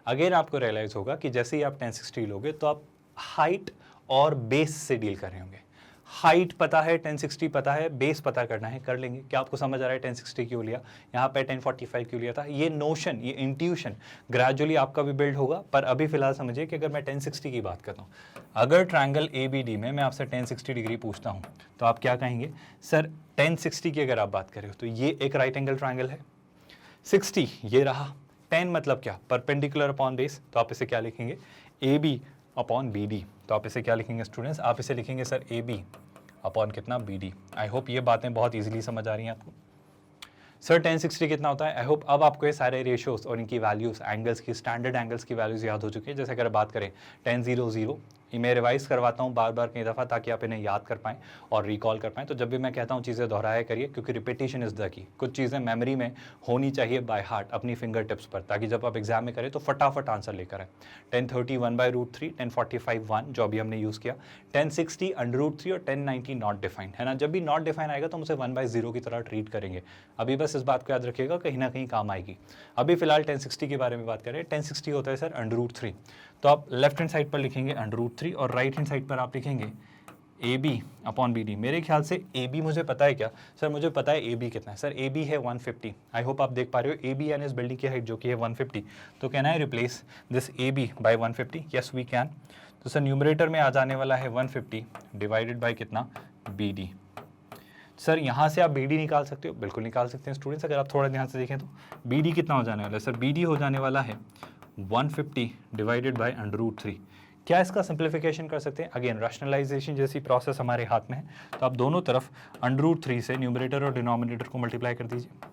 अगेन आपको रियलाइज़ होगा कि जैसे ही आप 1060 लोगे तो आप हाइट और बेस से डील कर रहे होंगे। हाइट पता है, 1060 पता है, बेस पता करना है, कर लेंगे। क्या आपको समझ आ रहा है 1060 क्यों लिया, यहाँ पे 1045 क्यों लिया था? ये नोशन, ये इंट्यूशन ग्रेजुअली आपका भी बिल्ड होगा। पर अभी फिलहाल समझिए कि अगर मैं 1060 की बात करता हूँ, अगर ट्रायंगल ए बी डी में मैं आपसे 1060 डिग्री पूछता हूँ तो आप क्या कहेंगे? सर 1060 की अगर आप बात करें तो ये एक राइट एंगल ट्रायंगल है, 60 ये रहा, 10 मतलब क्या? Perpendicular upon base. तो आप इसे क्या लिखेंगे? A B upon B D. तो आप इसे क्या लिखेंगे स्टूडेंट्स? आप इसे लिखेंगे सर ए बी अपॉन कितना? B D. आई होप ये बातें बहुत इजीली समझ आ रही हैं आपको। सर 1060 कितना होता है? आई होप अब आपको ये सारे रेशियोज और इनकी वैल्यूज, एंगल्स की, स्टैंडर्ड एंगल्स की वैल्यूज याद हो चुकी है। जैसे अगर बात करें 1000, ये मैं रिवाइज करवाता हूँ बार बार कई दफ़ा ताकि आप इन्हें याद कर पाएँ और रिकॉल कर पाएँ। तो जब भी मैं कहता हूँ चीज़ें दोहराया करिए, क्योंकि रिपीटिशन इज़ द की। कुछ चीज़ें मेमोरी में होनी चाहिए बाय हार्ट, अपनी फिंगर टिप्स पर, ताकि जब आप एग्जाम में करें तो फटाफट आंसर लेकर आए। 1030 1/√3, 1045 1 जो अभी हमने यूज़ किया, 1060 √3 और 1090 नॉट डिफाइंड, है ना। जब भी नॉट डिफाइन आएगा तो हम उसे 1/0 की तरह ट्रीट करेंगे। अभी बस इस बात को याद रखिएगा, कहीं ना कहीं काम आएगी। अभी फिलहाल 1060 के बारे में बात करें। 1060 होता है सर √3, तो आप लेफ्ट हैंड साइड पर लिखेंगे √3 और राइट हैंड साइड पर आप लिखेंगे A B upon B D. मेरे ख्याल से ए बी मुझे पता है क्या सर? मुझे पता है ए बी कितना है सर? ए बी है 150। आई होप आप देख पा रहे हो ए बी यानी इस बिल्डिंग की हाइट जो कि है 150। तो can I replace this A B by 150? Yes we can. तो सर न्यूमरेटर में आ जाने वाला है 150 डिवाइडेड बाई कितना? B D. सर यहाँ से आप बी डी निकाल सकते हो, बिल्कुल निकाल सकते हैं स्टूडेंट्स। अगर आप थोड़ा ध्यान से देखें तो बी डी कितना हो जाने वाला है सर? बी डी हो जाने वाला है 150 डिवाइडेड बाई √3। क्या इसका सिंप्लीफिकेशन कर सकते हैं? अगेन रैशनलाइजेशन जैसी प्रोसेस हमारे हाथ में है, तो आप दोनों तरफ √3 से न्यूमरेटर और डिनोमिनेटर को मल्टीप्लाई कर दीजिए।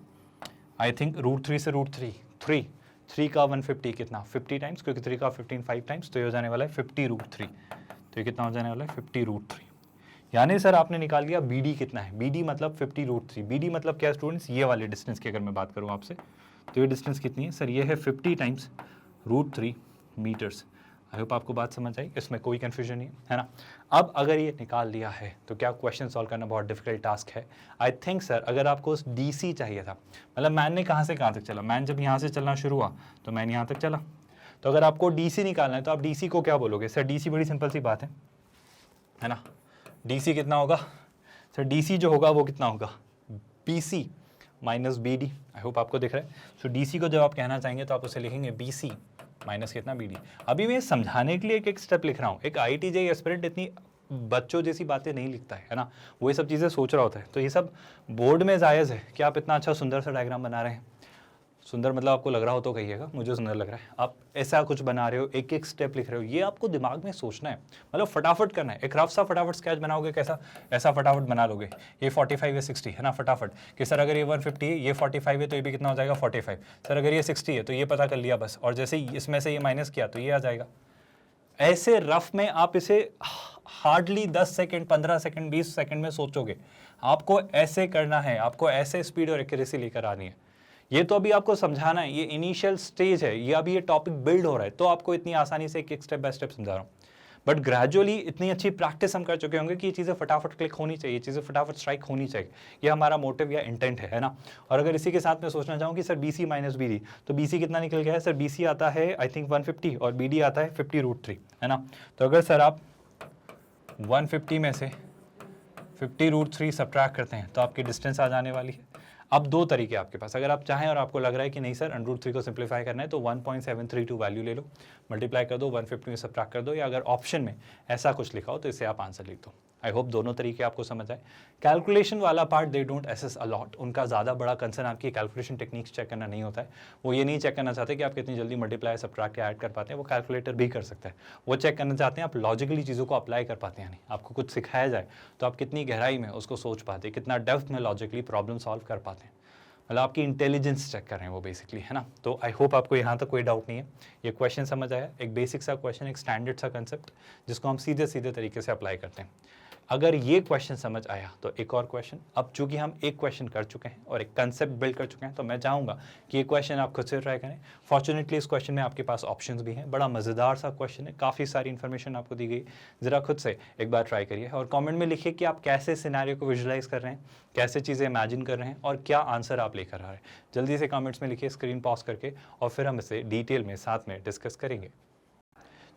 आई थिंक √3 से √3, 3 का 150 कितना 50 टाइम्स, क्योंकि 3 का 15 5 टाइम्स, तो ये हो जाने वाला है 50√3। तो ये कितना हो जाने वाला है 50√3। यानी सर आपने निकाल लिया BD कितना है, BD मतलब 50√3। BD मतलब क्या स्टूडेंट्स, ये वाले डिस्टेंस की अगर मैं बात करूँ आपसे, तो ये डिस्टेंस कितनी है सर, ये है 50 टाइम्स √3 मीटर्स। आई होप आपको बात समझ आई, इसमें कोई कन्फ्यूजन नहीं है ना। अब अगर ये निकाल लिया है तो क्या क्वेश्चन सॉल्व करना बहुत डिफिकल्ट टास्क है? आई थिंक सर अगर आपको DC चाहिए था, मतलब मैन ने कहाँ से कहाँ तक चला, मैन जब यहाँ से चलना शुरू हुआ तो मैन यहाँ तक चला, तो अगर आपको DC निकालना है तो आप DC को क्या बोलोगे सर? DC बड़ी सिंपल सी बात है ना। DC कितना होगा सर? DC जो होगा वो कितना होगा, BC minus BD। I hope आपको दिख रहा है। सो DC को जब आप कहना चाहेंगे तो आप उसे लिखेंगे BC माइनस कितना BD। अभी मैं समझाने के लिए एक स्टेप लिख रहा हूँ। एक IIT JEE एस्पिरेंट इतनी बच्चों जैसी बातें नहीं लिखता है ना, वो ये सब चीज़ें सोच रहा होता है। तो ये सब बोर्ड में जायज़ है कि आप इतना अच्छा सुंदर सा डायग्राम बना रहे हैं। सुंदर मतलब आपको लग रहा हो तो कहिएगा, मुझे सुंदर लग रहा है। आप ऐसा कुछ बना रहे हो, एक एक स्टेप लिख रहे हो, ये आपको दिमाग में सोचना है, मतलब फटाफट करना है। एक रफ सा फटाफट स्केच बनाओगे कैसा, ऐसा फटाफट बना लोगे। ये 45 है 60 है ना, फटाफट कि सर अगर ये 150 है, ये 45 है तो ये भी कितना हो जाएगा 45। सर अगर ये 60 है तो ये पता कर लिया बस, और जैसे इसमें से ये माइनस किया तो ये आ जाएगा। ऐसे रफ में आप इसे हार्डली 10 सेकेंड 15 सेकेंड 20 सेकेंड में सोचोगे। आपको ऐसे करना है, आपको ऐसे स्पीड और एक्यूरेसी लेकर आनी है। ये तो अभी आपको समझाना है, ये इनिशियल स्टेज है, ये अभी ये टॉपिक बिल्ड हो रहा है, तो आपको इतनी आसानी से एक स्टेप बाय स्टेप समझा रहा हूँ। बट ग्रेजुअली इतनी अच्छी प्रैक्टिस हम कर चुके होंगे कि ये चीज़ें फटाफट क्लिक होनी चाहिए, चीज़ें फटाफट स्ट्राइक होनी चाहिए। ये हमारा मोटिव या इंटेंट है ना। और अगर इसी के साथ मैं सोचना चाहूँ कि सर BC माइनस BD, तो BC कितना निकल गया है सर? BC आता है आई थिंक 150 और BD आता है 50√3 है ना। तो अगर सर आप 150 में से 50√3 सब्ट्रैक्ट करते हैं तो आपकी डिस्टेंस आ जाने वाली है। अब दो तरीके आपके पास, अगर आप चाहें और आपको लग रहा है कि नहीं सर √3 को सिंप्लीफाई करना है तो 1.732 वैल्यू ले लो, मल्टीप्लाई कर दो, 150 में सब्ट्रैक्ट कर दो, या अगर ऑप्शन में ऐसा कुछ लिखा हो तो इसे आप आंसर लिख दो। आई होप दोनों तरीके आपको समझ आए। कैलकुलेशन वाला part they don't assess a lot, उनका ज़्यादा बड़ा कंसर्न आपकी कैलकुलेशन टेक्निक्स चेक करना नहीं होता है। वो ये नहीं चेक करना चाहते कि आप कितनी जल्दी मल्टीप्लाई सब्ट्रैक्ट या ऐड कर पाते हैं, वो कैलकुलेटर भी कर सकता है। वो चेक करना चाहते हैं आप लॉजिकली चीज़ों को अप्लाई कर पाते हैं, यानी आपको कुछ सिखाया जाए तो आप कितनी गहराई में उसको सोच पाते हैं, कितना डेप्थ में लॉजिकली प्रॉब्लम सॉल्व कर पाते हैं, मतलब आपकी इंटेलिजेंस चेक कर रहे हैं वो बेसिकली, है ना। तो आई होप आपको यहाँ तक कोई डाउट नहीं है, ये क्वेश्चन समझ आया। एक बेसिक सा क्वेश्चन, एक स्टैंडर्ड सा कंसेप्ट जिसको हम सीधे सीधे तरीके से अप्लाई करते हैं। अगर ये क्वेश्चन समझ आया तो एक और क्वेश्चन। अब चूंकि हम एक क्वेश्चन कर चुके हैं और एक कंसेप्ट बिल्ड कर चुके हैं, तो मैं चाहूँगा कि ये क्वेश्चन आप खुद से ट्राई करें। फॉर्चुनेटली इस क्वेश्चन में आपके पास ऑप्शंस भी हैं, बड़ा मज़ेदार सा क्वेश्चन है, काफ़ी सारी इन्फॉर्मेशन आपको दी गई। ज़रा खुद से एक बार ट्राई करिए और कॉमेंट में लिखिए कि आप कैसे सिनेरियो को विजुलाइज कर रहे हैं, कैसे चीज़ें इमेजिन कर रहे हैं और क्या आंसर आप लेकर आ रहे हैं। जल्दी से कमेंट्स में लिखिए, स्क्रीन पॉज करके, और फिर हम इसे डिटेल में साथ में डिस्कस करेंगे।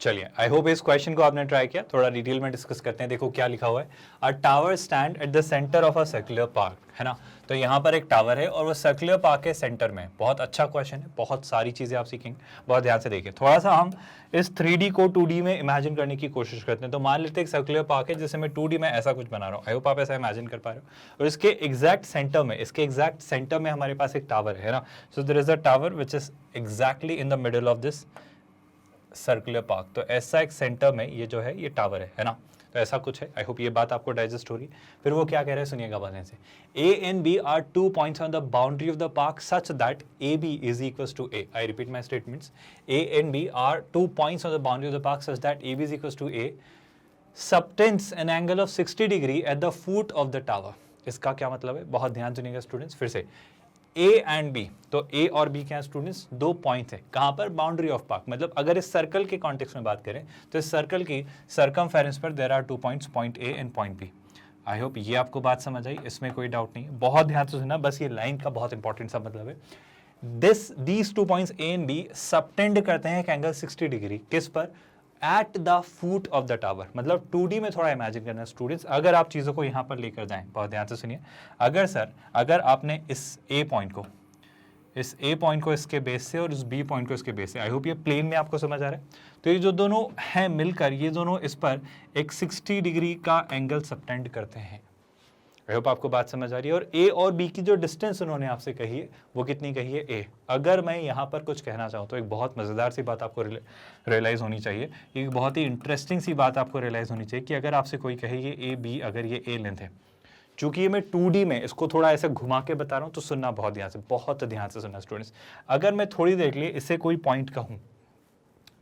चलिए, आई होप इस क्वेश्चन को आपने ट्राई किया। थोड़ा डिटेल में डिस्कस करते हैं। देखो क्या लिखा हुआ है, अ tower stand at the centre of a circular park, है ना। तो यहाँ पर एक टावर है और वो सर्कुलर पार्क के सेंटर में। बहुत अच्छा क्वेश्चन है, बहुत सारी चीज़ें आप सीखेंगे, बहुत ध्यान से देखिए। थोड़ा सा हम इस 3D को 2D में इमेजिन करने की कोशिश करते हैं। तो मान लेते हैं एक सर्कुलर पार्क है जिससे मैं 2D में ऐसा कुछ बना रहा हूँ। आई होप आप ऐसा इमेजिन कर पा रहे हो। और इसके एग्जैक्ट सेंटर में, इसके एग्जैक्ट सेंटर में हमारे पास एक टावर है ना। So there is a tower which is exactly in the middle of this circular park. तो ऐसा एक सेंटर में ये जो है ये टावर है ना। तो ऐसा कुछ है। आई होप ये बात आपको डाइजेस्ट हो रही है। फिर वो क्या कह रहे हैं सुनिएगा बातें से। A and B are 2 points on the boundary of the park such that AB is equals to A. I repeat my statements. A and B are 2 points on the boundary of the park such that AB is equals to A. Subtends an angle of 60 degree at the foot of the tower. इसका क्या मतलब है, बहुत ध्यान सुनिएगा स्टूडेंट्स। फिर से A एंड B, तो A और B क्या है स्टूडेंट्स, दो पॉइंट्स है। कहाँ पर, बाउंड्री ऑफ पार्क। मतलब अगर इस सर्कल के कॉन्टेक्स्ट में बात करें तो इस सर्कल की सरकमफेरेंस पर there are 2 points, point A and point B। I hope ये आपको बात समझ आई, इसमें कोई डाउट नहीं है। बहुत ध्यान से सुनना, बस ये लाइन का बहुत इंपॉर्टेंट सा मतलब है। These 2 points A and B subtend करते हैं एक एंगल 60 डिग्री, किस पर, at the foot of the tower. मतलब 2D में थोड़ा इमेजिन करना स्टूडेंट्स। अगर आप चीज़ों को यहाँ पर लेकर जाएं, बहुत ध्यान से सुनिए। अगर आपने इस A पॉइंट को इसके बेस से और इस B पॉइंट को इसके बेस से, आई होप ये प्लेन में आपको समझ आ रहा है। तो ये जो दोनों हैं मिलकर, ये दोनों इस पर एक 60 डिग्री का एंगल सबटेंड करते हैं। आई होप आपको बात समझ आ रही है। और A और B की जो डिस्टेंस उन्होंने आपसे कही है वो कितनी कही है, A। अगर मैं यहाँ पर कुछ कहना चाहूँ तो एक बहुत मज़ेदार सी बात आपको रियलाइज़ होनी चाहिए, एक बहुत ही इंटरेस्टिंग सी बात आपको रियलाइज़ होनी चाहिए कि अगर आपसे कोई कहे ये A B, अगर ये A लेंथ है, चूंकि ये मैं 2D में इसको थोड़ा ऐसे घुमा के बता रहा हूं तो सुनना बहुत ध्यान से सुनना स्टूडेंट्स। अगर मैं थोड़ी देर के लिए इससे कोई पॉइंट कहूं,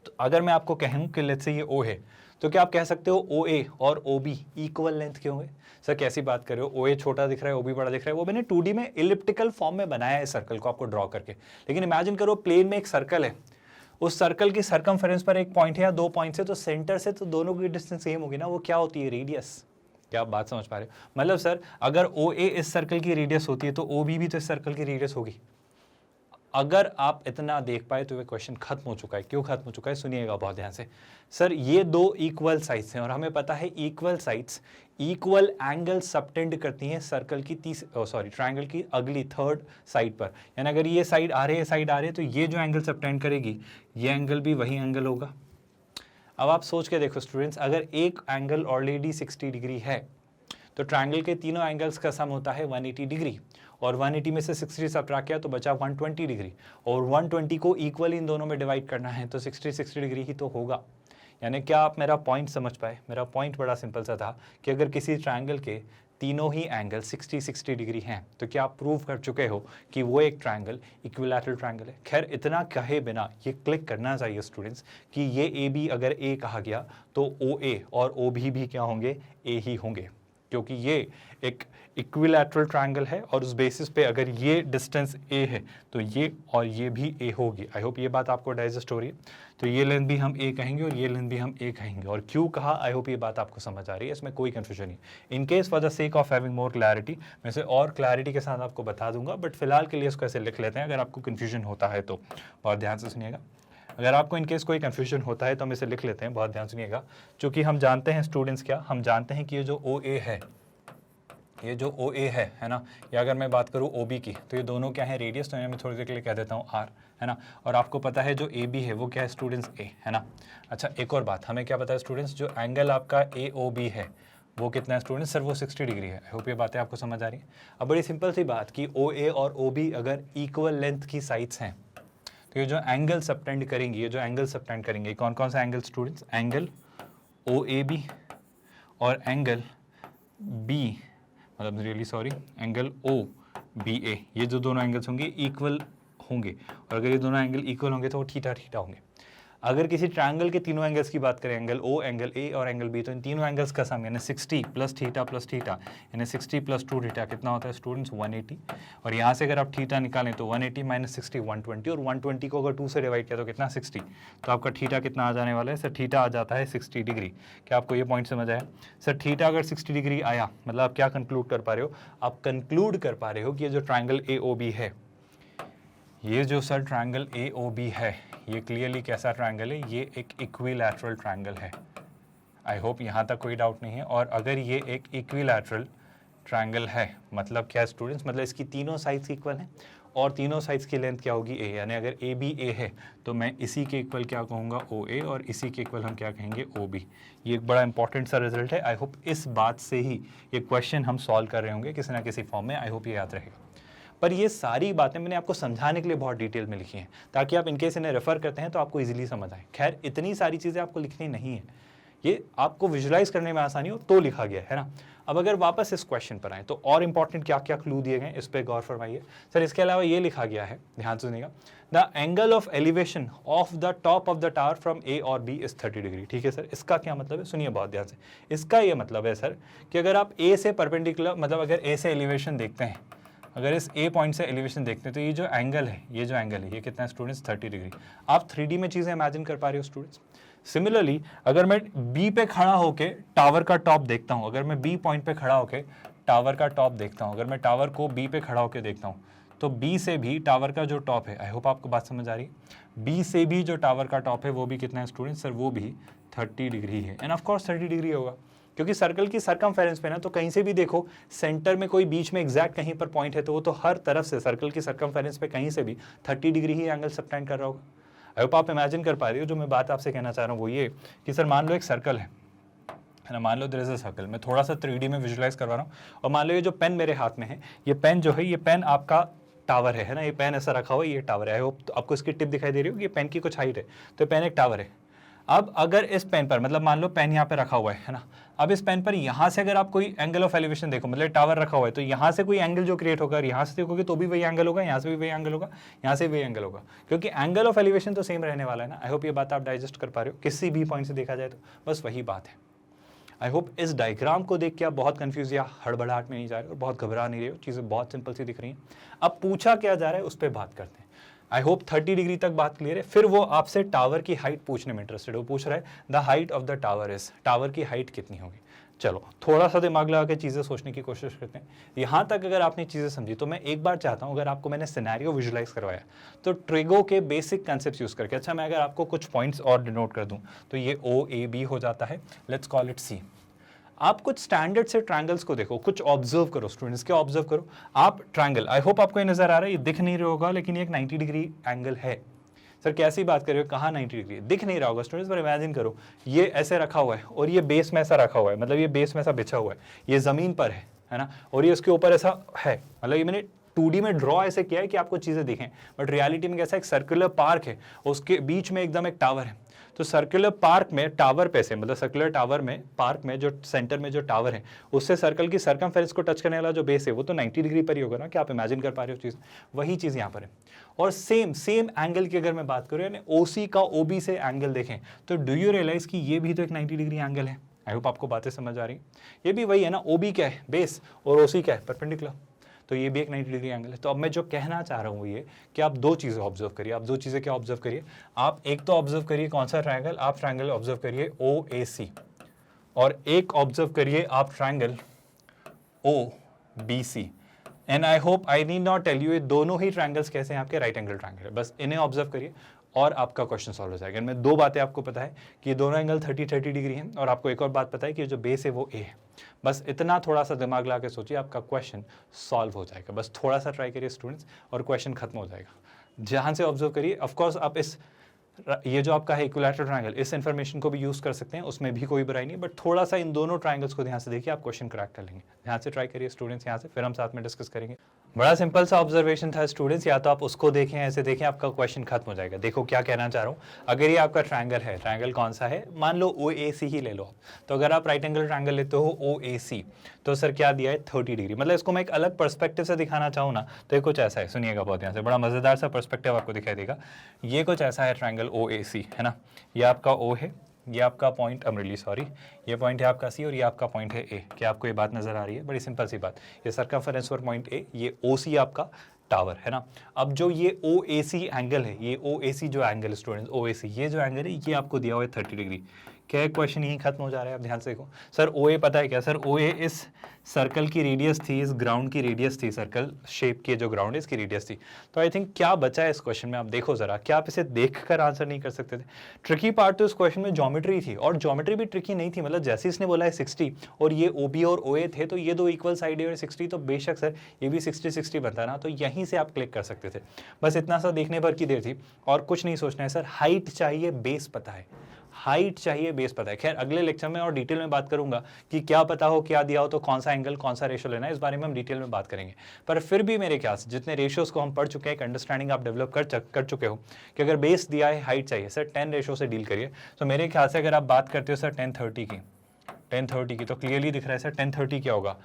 तो अगर मैं आपको कहूं कि लेट्स से ये O है, तो क्या आप कह सकते हो OA और OB इक्वल लेंथ के होंगे? सर कैसी बात कर रहे हो, OA छोटा दिख रहा है OB बड़ा दिख रहा है। वो मैंने 2D में इलिप्टिकल फॉर्म में बनाया है सर्कल को आपको ड्रॉ करके, लेकिन इमेजिन करो प्लेन में एक सर्कल है, उस सर्कल की सरकमफेरेंस पर एक पॉइंट है या 2 पॉइंट्स है, तो सेंटर से तो दोनों की डिस्टेंस सेम होगी ना, वो क्या होती है, रेडियस। क्या आप बात समझ पा रहे हो? मतलब सर अगर OA इस सर्कल की रेडियस होती है तो OB भी तो इस सर्कल की रेडियस होगी। अगर आप इतना देख पाए तो ये क्वेश्चन खत्म हो चुका है। क्यों खत्म हो चुका है, सुनिएगा बहुत ध्यान से। सर ये दो इक्वल साइड्स हैं और हमें पता है equal sides equal angle subtend करती हैं सर्कल की ट्रायंगल की अगली थर्ड साइड पर। यानी अगर ये साइड आ रही है, साइड आ रही है, तो ये जो एंगल सबटेंड करेगी ये एंगल भी वही एंगल होगा। अब आप सोच के देखो स्टूडेंट्स, अगर एक एंगल ऑलरेडी 60 डिग्री है तो ट्रायंगल के तीनों एंगल्स का सम होता है 180 डिग्री, और 180 में से 60 सब्ट्रैक्ट किया तो बचा 120 डिग्री, और 120 को इक्वल इन दोनों में डिवाइड करना है तो 60 डिग्री ही तो होगा। यानी क्या आप मेरा पॉइंट समझ पाए? मेरा पॉइंट बड़ा सिंपल सा था कि अगर किसी ट्रायंगल के तीनों ही एंगल 60 डिग्री हैं तो क्या आप प्रूव कर चुके हो कि वो एक ट्रायंगल इक्विलैटरल ट्रायंगल है। खैर इतना कहे बिना ये क्लिक करना चाहिए स्टूडेंट्स कि ये AB अगर A कहा गया तो OA और OB भी क्या होंगे, A ही होंगे, क्योंकि ये एक इक्विलैटरल ट्रायंगल है और उस बेसिस पे अगर ये डिस्टेंस A है तो ये और ये भी A होगी। आई होप ये बात आपको डाइजेस्ट हो रही है। तो ये लेंथ भी हम A कहेंगे और ये लेंथ भी हम A कहेंगे। और क्यों कहा, आई होप ये बात आपको समझ आ रही है, इसमें कोई कंफ्यूजन नहीं। In case for the sake of having more clarity मैं इसे और क्लैरिटी के साथ आपको बता दूंगा, बट फिलहाल के लिए इसको ऐसे लिख लेते हैं। अगर आपको कन्फ्यूजन होता है तो बहुत ध्यान से सुनिएगा। अगर आपको इनकेस कोई कन्फ्यूजन होता है तो हम इसे लिख लेते हैं, बहुत ध्यान सुनिएगा। चूंकि हम जानते हैं स्टूडेंट्स, क्या हम जानते हैं कि ये जो OA है, ये जो OA है ना, या अगर मैं बात करूँ OB की, तो ये दोनों क्या है, रेडियस। तो मैं थोड़ी देर के लिए कह देता हूँ R, है ना। और आपको पता है जो AB है वो क्या है स्टूडेंट्स, A, है ना। अच्छा एक और बात हमें क्या पता है स्टूडेंट्स, जो एंगल आपका AOB है वो कितना है स्टूडेंट्स, सर वो 60 डिग्री है। आई होप ये बातें आपको समझ आ रही है। अब बड़ी सिंपल सी बात कि OA और OB अगर इक्वल लेंथ की साइड्स हैं तो ये जो एंगल सबटेंड करेंगे, ये जो एंगल सबटेंड करेंगे, कौन कौन सा एंगल स्टूडेंट्स, एंगल OAB और एंगल B, मतलब रियली सॉरी, एंगल OBA, ये जो दोनों एंगल्स होंगे इक्वल होंगे। और अगर ये दोनों एंगल इक्वल होंगे तो वो थीटा थीटा होंगे। अगर किसी ट्रायंगल के तीनों एंगल्स की बात करें, एंगल O, एंगल A और एंगल B, तो इन तीनों एंगल्स का सम यानी 60 प्लस थीटा यानी 60 प्लस 2 थीटा कितना होता है स्टूडेंट्स, 180। और यहाँ से अगर आप थीटा निकालें तो 180 माइनस 60 120, और 120 को अगर 2 से डिवाइड किया तो कितना 60, तो आपका थीटा कितना आ जाने वाला है सर, थीटा आ जाता है 60 डिग्री। क्या आपको ये पॉइंट समझ आया? सर थीटा अगर 60 डिग्री आया मतलब आप क्या कंक्लूड कर पा रहे हो, आप कंक्लूड कर पा रहे हो कि ये जो ट्रायंगल AOB है, ये जो सर ट्रायंगल AOB है, ये क्लियरली कैसा ट्रायंगल है, ये एक इक्विलैटरल ट्रायंगल है। आई होप यहाँ तक कोई डाउट नहीं है। और अगर ये एक इक्विलैटरल ट्रायंगल है मतलब क्या स्टूडेंट्स, मतलब इसकी तीनों साइड्स इक्वल हैं और तीनों साइड्स की लेंथ क्या होगी, A, यानी अगर AB A है तो मैं इसी के इक्वल क्या कहूँगा, OA, और इसी के इक्वल हम क्या कहेंगे, OB। ये एक बड़ा इंपॉर्टेंट सा रिजल्ट है। आई होप इस बात से ही ये क्वेश्चन हम सॉल्व कर रहे होंगे किसी ना किसी फॉर्म में। आई होप ये याद रहेगा। पर ये सारी बातें मैंने आपको समझाने के लिए बहुत डिटेल में लिखी हैं ताकि आप इनकेस इन्हें रेफर करते हैं तो आपको इजीली समझ आए। खैर इतनी सारी चीज़ें आपको लिखनी नहीं है, ये आपको विजुलाइज करने में आसानी हो तो लिखा गया है ना। अब अगर वापस इस क्वेश्चन पर आए तो और इंपॉर्टेंट क्या क्या क्लू दिए गए इस पर गौर फरमाइए। सर इसके अलावा ये लिखा गया है, ध्यान से सुनिएगा, the angle of elevation of the top of the tower from A और B इज 30 डिग्री। ठीक है सर, इसका क्या मतलब है, सुनिए बहुत ध्यान से। इसका ये मतलब है सर कि अगर आप A से परपेंडिकुलर, मतलब अगर A से एलिवेशन देखते हैं, अगर इस A पॉइंट से एलिवेशन देखते हैं तो ये जो एंगल है, ये कितना है स्टूडेंट्स, 30 डिग्री। आप 3D में चीज़ें इमेजिन कर पा रहे हो स्टूडेंट्स। सिमिलरली अगर मैं B पे खड़ा होके टावर का टॉप देखता हूँ, अगर मैं B पॉइंट पे खड़ा होके टावर का टॉप देखता हूँ, अगर मैं टावर को B पे खड़ा होके देखता हूँ तो B से भी टावर का जो टॉप है, आई होप आपको बात समझ आ रही है, B से भी जो टावर का टॉप है वो भी कितना है स्टूडेंट्स, सर वो भी 30 डिग्री है। एंड ऑफ कोर्स 30 डिग्री होगा क्योंकि सर्कल की सरकमफेरेंस पे ना, तो कहीं से भी देखो सेंटर में कोई बीच में एग्जैक्ट कहीं पर पॉइंट है तो वो तो हर तरफ से सर्कल की सरकमफेरेंस पे कहीं से भी 30 डिग्री ही एंगल सबटेंड कर रहा होगा। आई होप आप इमेजिन कर पा रही हो। जो मैं बात आपसे कहना चाह रहा हूँ वो ये कि सर मान लो एक सर्कल है ना, मान लो देयर इज अ सर्कल, मैं थोड़ा सा 3D में विजुलाइज करवा रहा हूँ, और मान लो ये जो पेन मेरे हाथ में है, ये पेन जो है, ये पेन आपका टावर है ना, ये पेन ऐसा रखा हुआ है, ये टावर है। आई होप तो आपको इसकी टिप दिखाई दे रही हो, ये पेन की कुछ हाइट है, तो पेन एक टावर है। अब अगर इस पेन पर, मतलब मान लो पेन यहाँ पे रखा हुआ है ना, अब इस पेन पर यहाँ से अगर आप कोई एंगल ऑफ एलिवेशन देखो, मतलब टावर रखा हुआ है, तो यहाँ से कोई एंगल जो क्रिएट होगा, यहाँ से देखोगे तो भी वही एंगल होगा, यहाँ से भी वही एंगल होगा, यहाँ से भी वही एंगल होगा, क्योंकि एंगल ऑफ एलिवेशन तो सेम रहने वाला है ना। आई होप ये बात आप डाइजेस्ट कर पा रहे हो, किसी भी पॉइंट से देखा जाए तो बस वही बात है। आई होप इस डायग्राम को देख के आप बहुत कंफ्यूज या हड़बड़ाहट में नहीं जा रहे हो, बहुत घबरा नहीं रहे हो, चीज़ें बहुत सिंपल सी दिख रही हैं। अब पूछा क्या जा रहा है उस पर बात करते हैं। आई होप 30 डिग्री तक बात क्लियर है। फिर वो आपसे टावर की हाइट पूछने में इंटरेस्टेड, वो पूछ रहा है the height of the tower is, tower की हाइट कितनी होगी। चलो थोड़ा सा दिमाग लगा के चीज़ें सोचने की कोशिश करते हैं। यहाँ तक अगर आपने चीज़ें समझी तो मैं एक बार चाहता हूँ, अगर आपको मैंने सिनेरियो विजुलाइज करवाया तो ट्रिगो के बेसिक कंसेप्ट यूज़ करके, अच्छा मैं अगर आपको कुछ पॉइंट्स और डिनोट कर दूँ तो ये OAB हो जाता है, लेट्स कॉल इट C। आप कुछ स्टैंडर्ड से ट्रायंगल्स को देखो, कुछ ऑब्जर्व करो स्टूडेंट्स, क्या ऑब्जर्व करो आप, ट्रायंगल, आई होप आपको ये नजर आ रहा है, ये दिख नहीं रहा होगा लेकिन ये एक 90 डिग्री एंगल है। सर कैसी बात कर रहे हो, कहाँ 90 डिग्री, दिख नहीं रहा होगा स्टूडेंट्स, पर इमेजिन करो ये ऐसे रखा हुआ है और ये बेस में ऐसा रखा हुआ है, मतलब ये बेस में ऐसा बिछा हुआ है, ये जमीन पर है ना, और ये उसके ऊपर ऐसा है, मतलब ये मैंने 2D में ड्रॉ ऐसे किया है कि आपको चीजें दिखें, बट रियलिटी में कैसा, एक सर्कुलर पार्क है, उसके बीच में एकदम एक टावर है। तो सर्कुलर पार्क में टावर पे से, मतलब सर्कुलर टावर में पार्क में जो सेंटर में जो टावर है उससे सर्कल की सरकमफेरेंस को टच करने वाला जो बेस है वो तो 90 डिग्री पर ही होगा ना, क्या आप इमेजिन कर पा रहे हो चीज़, वही चीज़ यहाँ पर है। और सेम एंगल की अगर मैं बात करूँ, यानी OC का OB से एंगल देखें तो डू यू रियलाइज कि ये भी तो एक 90 डिग्री एंगल है। आई होप आपको बातें समझ आ रही है। ये भी वही है ना, OB क्या है बेस और OC क्या है परपेंडिकुलर, तो ये भी एक 90 डिग्री एंगल है। तो अब मैं जो कहना चाह रहा हूँ ये कि आप दो चीज़ें ऑब्जर्व करिए, आप दो चीज़ें क्या ऑब्जर्व करिए, आप एक तो ऑब्जर्व करिए कौन सा ट्रायंगल, आप ट्रायंगल ऑब्जर्व करिए OAC, और एक ऑब्जर्व करिए आप triangle OBC। And I hope I need not tell you ये दोनों ही ट्रायंगल्स कैसे हैं आपके राइट एंगल ट्रायंगल है, बस इन्हें ऑब्जर्व करिए और आपका क्वेश्चन सॉल्व हो जाएगा। इनमें दो बातें आपको पता है कि ये दोनों एंगल 30 डिग्री हैं, और आपको एक और बात पता है कि जो बेस है वो A है। बस इतना थोड़ा सा दिमाग लगा के सोचिए, आपका क्वेश्चन सॉल्व हो जाएगा। बस थोड़ा सा ट्राई करिए स्टूडेंट्स और क्वेश्चन खत्म हो जाएगा। जहाँ से ऑब्जर्व करिए, ऑफकोर्स आप इस ये जो आपका है इक्विलैटरल ट्रायंगल, इस इन्फॉर्मेशन को भी यूज़ कर सकते हैं, उसमें भी कोई बुराई नहीं, बट थोड़ा सा इन दोनों ट्रायंगल्स को ध्यान से देखिए, आप क्वेश्चन क्रैक कर लेंगे। ध्यान से ट्राई करिए स्टूडेंट्स, यहाँ से फिर हम साथ में डिस्कस करेंगे। बड़ा सिंपल सा ऑब्जर्वेशन था स्टूडेंट्स, या तो आप उसको देखें ऐसे देखें, आपका क्वेश्चन खत्म हो जाएगा। देखो क्या कहना चाह रहा हूँ, अगर ये आपका ट्रायंगल है, ट्रायंगल कौन सा है, मान लो OAC ही ले लो आप, तो अगर आप राइट एंगल ट्रायंगल लेते हो OAC, तो सर क्या दिया है 30 डिग्री। मतलब इसको मैं एक अलग पर्सपेक्टिव से दिखाना चाहूँ ना तो ये कुछ ऐसा है, सुनिएगा बहुत ध्यान से, बड़ा मजेदार सा पर्सपेक्टिव आपको दिखाई देगा। ये कुछ ऐसा है ट्रायंगल OAC, है ना, ये आपका O है, ये आपका पॉइंट अमरेली सॉरी, ये पॉइंट है आपका C और ये आपका पॉइंट है A। क्या आपको ये बात नजर आ रही है, बड़ी सिंपल सी बात, ये सर्कमफेरेंस पर पॉइंट A, ये OC आपका टावर है ना। अब जो ये OAC एंगल है, ये OAC जो एंगल स्टूडेंट्स OAC ये जो एंगल है ये आपको दिया हुआ है 30 डिग्री। क्या क्वेश्चन यही खत्म हो जा रहा है, आप ध्यान से देखो। सर OA पता है क्या, सर OA इस सर्कल की रेडियस थी, इस ग्राउंड की रेडियस थी, सर्कल शेप की जो ग्राउंड है इसकी रेडियस थी। तो आई थिंक क्या बचा है इस क्वेश्चन में, आप देखो जरा, क्या आप इसे देखकर आंसर नहीं कर सकते थे। ट्रिकी पार्ट तो इस क्वेश्चन में ज्योमेट्री थी, और ज्योमेट्री भी ट्रिकी नहीं थी, मतलब जैसे इसने बोला है 60 और ये OB और OA थे, तो ये दो इक्वल साइड है और 60, तो बेशक सर ये भी 60-60 बनता ना, तो यहीं से आप क्लिक कर सकते थे। बस इतना सा देखने भर की देर थी और कुछ नहीं सोचना है। सर हाइट चाहिए, बेस पता है, हाइट चाहिए, बेस पता है। खैर अगले लेक्चर में और डिटेल में बात करूंगा कि क्या पता हो, क्या दिया हो तो कौन सा एंगल कौन सा रेशियो लेना है, इस बारे में हम डिटेल में बात करेंगे। पर फिर भी मेरे ख्याल से जितने रेशियोज को हम पढ़ चुके हैं, एक अंडरस्टैंडिंग आप डेवलप कर चुके हो कि अगर बेस दिया है, हाइट चाहिए, सर 10 रेशियो से डील करिए। तो मेरे ख्याल से अगर आप बात करते हो सर 10-30 की, तो क्लियरली दिख रहा है सर 10-30 क्या होगा,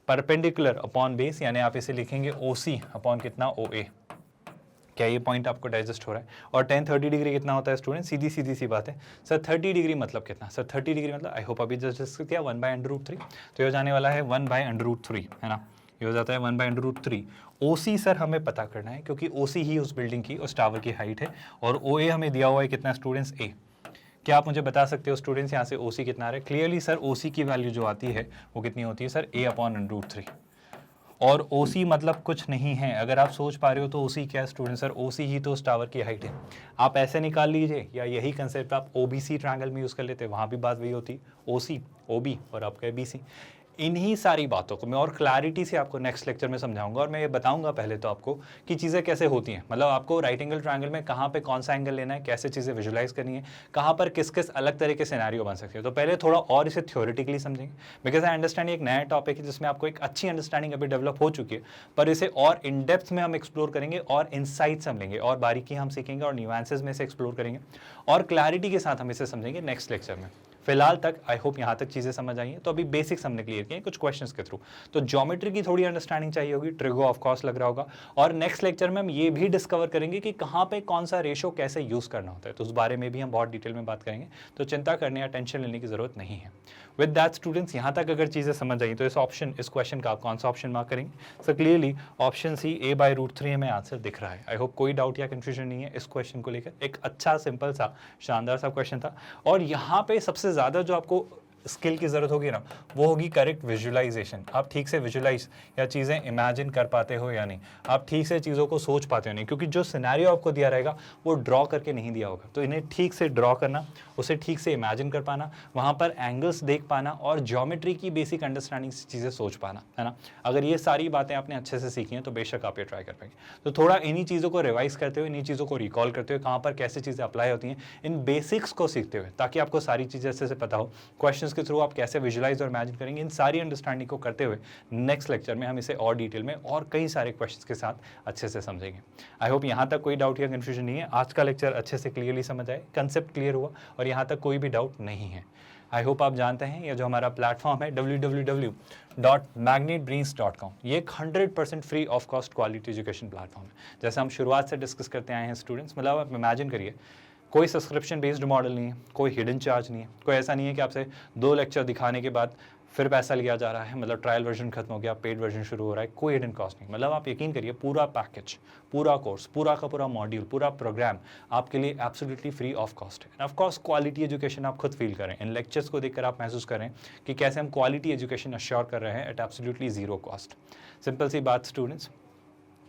परपेंडिकुलर अपॉन बेस, यानी आप इसे लिखेंगे OC अपॉन कितना OA। क्या ये पॉइंट आपको डाइजेस्ट हो रहा है। और 10-30 डिग्री कितना होता है स्टूडेंट, सीधी सी बात है। सर 30 डिग्री मतलब कितना, सर 30 डिग्री मतलब आई होप अभी जस्ट किया 1/√3, तो ये जाने वाला है 1/√3, है ना, ये हो जाता है 1/√3। OC सर हमें पता करना है क्योंकि OC ही उस बिल्डिंग की, उस टावर की हाइट है, और OA हमें दिया हुआ है कितना स्टूडेंट्स A। क्या आप मुझे बता सकते हो स्टूडेंट्स यहाँ से OC कितना आ रहा है। क्लियरली सर OC की वैल्यू जो आती है वो कितनी होती है सर A/√3, और OC मतलब कुछ नहीं है। अगर आप सोच पा रहे हो तो OC क्या है स्टूडेंट, सर OC ही तो उस टावर की हाइट है। आप ऐसे निकाल लीजिए, या यही कंसेप्ट आप OBC ट्रायंगल में यूज़ कर लेते, वहाँ भी बात वही होती, OC OB और आपका BC। इन्हीं सारी बातों को मैं और क्लैरिटी से आपको नेक्स्ट लेक्चर में समझाऊंगा और मैं ये बताऊंगा पहले तो आपको कि चीज़ें कैसे होती हैं, मतलब आपको राइट एंगल ट्रायंगल में कहाँ पे कौन सा एंगल लेना है, कैसे चीज़ें विजुलाइज करनी है, कहाँ पर किस किस अलग तरह के सिनेरियो बन सकते हैं। तो पहले थोड़ा और इसे थ्योरेटिकली समझेंगे, बिकॉज आई अंडरस्टैंड एक नया टॉपिक है जिसमें आपको एक अच्छी अंडरस्टैंडिंग अभी डेवलप हो चुकी है, पर इसे और इन डेप्थ में हम एक्सप्लोर करेंगे और इनसाइट्स हम लेंगे और बारीकी हम सीखेंगे और न्यूएंसेस में से एक्सप्लोर करेंगे और क्लैरिटी के साथ हम इसे समझेंगे नेक्स्ट लेक्चर में। फिलहाल तक आई होप यहाँ तक चीज़ें समझ आई हैं। तो अभी बेसिक्स हमने क्लियर किए कुछ क्वेश्चंस के थ्रू। तो ज्योमेट्री की थोड़ी अंडरस्टैंडिंग चाहिए होगी, ट्रिगो ऑफ कोर्स लग रहा होगा, और नेक्स्ट लेक्चर में हम ये भी डिस्कवर करेंगे कि कहाँ पे कौन सा रेशो कैसे यूज़ करना होता है, तो उस बारे में भी हम बहुत डिटेल में बात करेंगे। तो चिंता करने या टेंशन लेने की ज़रूरत नहीं है। विद दैट स्टूडेंट्स, यहाँ तक अगर चीज़ें समझ आई तो इस क्वेश्चन का आप कौन सा ऑप्शन मार्क करेंगे? So clearly option C a/√3 हमें आंसर दिख रहा है। आई होप कोई डाउट या कंफ्यूजन नहीं है इस क्वेश्चन को लेकर। एक अच्छा सिंपल सा शानदार सा क्वेश्चन था, और यहाँ पे सबसे ज़्यादा जो आपको स्किल की ज़रूरत होगी ना, वो होगी करेक्ट विजुअलाइजेशन। आप ठीक से विजुअलाइज या चीज़ें इमेजिन कर पाते हो या नहीं, आप ठीक से चीज़ों को सोच पाते हो नहीं, क्योंकि जो सिनेरियो आपको दिया रहेगा वो ड्रॉ करके नहीं दिया होगा। तो इन्हें ठीक से ड्रॉ करना, उसे ठीक से इमेजिन कर पाना, वहाँ पर एंगल्स देख पाना और ज्योमेट्री की बेसिक अंडरस्टैंडिंग से चीज़ें सोच पाना, है ना। अगर ये सारी बातें आपने अच्छे से सीखी हैं तो बेशक आप ये ट्राई कर पाएंगे। तो थोड़ा इन्हीं चीज़ों को रिवाइज करते हुए, इन्हीं चीज़ों को रिकॉल करते हुए, कहाँ पर कैसे चीज़ें अप्लाई होती हैं, इन बेसिक्स को सीखते हुए, ताकि आपको सारी चीज़ें अच्छे से पता हो, क्वेश्चंस के थ्रू आप कैसे विजुलाइज और इमेजिन करेंगे, इन सारी अंडरस्टैंडिंग को करते हुए नेक्स्ट लेक्चर में हम इसे और डिटेल में और कई सारे क्वेश्चंस के साथ अच्छे से समझेंगे। आई होप यहाँ तक कोई डाउट या कंफ्यूजन नहीं है। आज का लेक्चर अच्छे से क्लियरली समझ आए, कंसेप्ट क्लियर हुआ और यहाँ तक कोई भी डाउट नहीं है। आई होप आप जानते हैं ये जो हमारा प्लेटफॉर्म है www.magnetbrains.com, ये एक 100% free of cost quality education platform है। जैसे हम शुरुआत से डिस्कस करते आए हैं स्टूडेंट्स, मतलब आप इमेजिन करिए कोई सब्सक्रिप्शन बेस्ड मॉडल नहीं है, कोई हिडन चार्ज नहीं है, कोई ऐसा नहीं है कि आपसे 2 लेक्चर दिखाने के बाद फिर पैसा लिया जा रहा है, मतलब ट्रायल वर्जन खत्म हो गया, पेड वर्जन शुरू हो रहा है, कोई हिडन कॉस्ट नहीं। मतलब आप यकीन करिए पूरा पैकेज, पूरा कोर्स, पूरा का पूरा मॉड्यूल, पूरा प्रोग्राम आपके लिए एब्सोल्युटली फ्री ऑफ कॉस्ट है। ऑफ कोर्स क्वालिटी एजुकेशन आप खुद फील करें, इन लेक्चर्स को देखकर आप महसूस करें कि कैसे हम क्वालिटी एजुकेशन अश्योर कर रहे हैं at absolutely zero cost. Simple सी बात स्टूडेंट्स,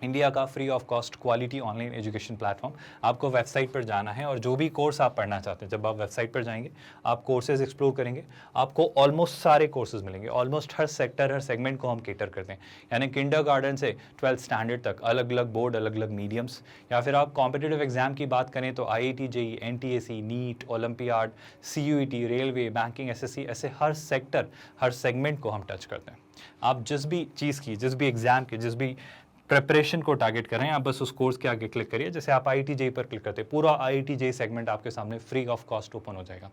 इंडिया का free of cost quality online education platform. आपको वेबसाइट पर जाना है और जो भी कोर्स आप पढ़ना चाहते हैं, जब आप वेबसाइट पर जाएंगे आप कोर्सेज एक्सप्लोर करेंगे, आपको ऑलमोस्ट सारे कोर्सेज मिलेंगे। ऑलमोस्ट हर सेक्टर, हर सेगमेंट को हम केटर करते हैं, यानी किंडरगार्टन से 12th स्टैंडर्ड तक अलग अलग बोर्ड, अलग अलग मीडियम्स, या फिर आप कॉम्पिटिटिव एग्जाम की बात करें तो IIT JEE, NTSE, NEET, olympiad, CUET, railway, banking, SSC, ऐसे हर सेक्टर, हर सेगमेंट को हम टच करते हैं। आप जिस भी चीज़ की, जिस भी एग्जाम की, जिस भी प्रिपरेशन को टारगेट कर रहे हैं, आप बस उस कोर्स के आगे क्लिक करिए। जैसे आप IIT JEE पर क्लिक करते हैं, पूरा IIT JEE सेगमेंट आपके सामने फ्री ऑफ कॉस्ट ओपन हो जाएगा।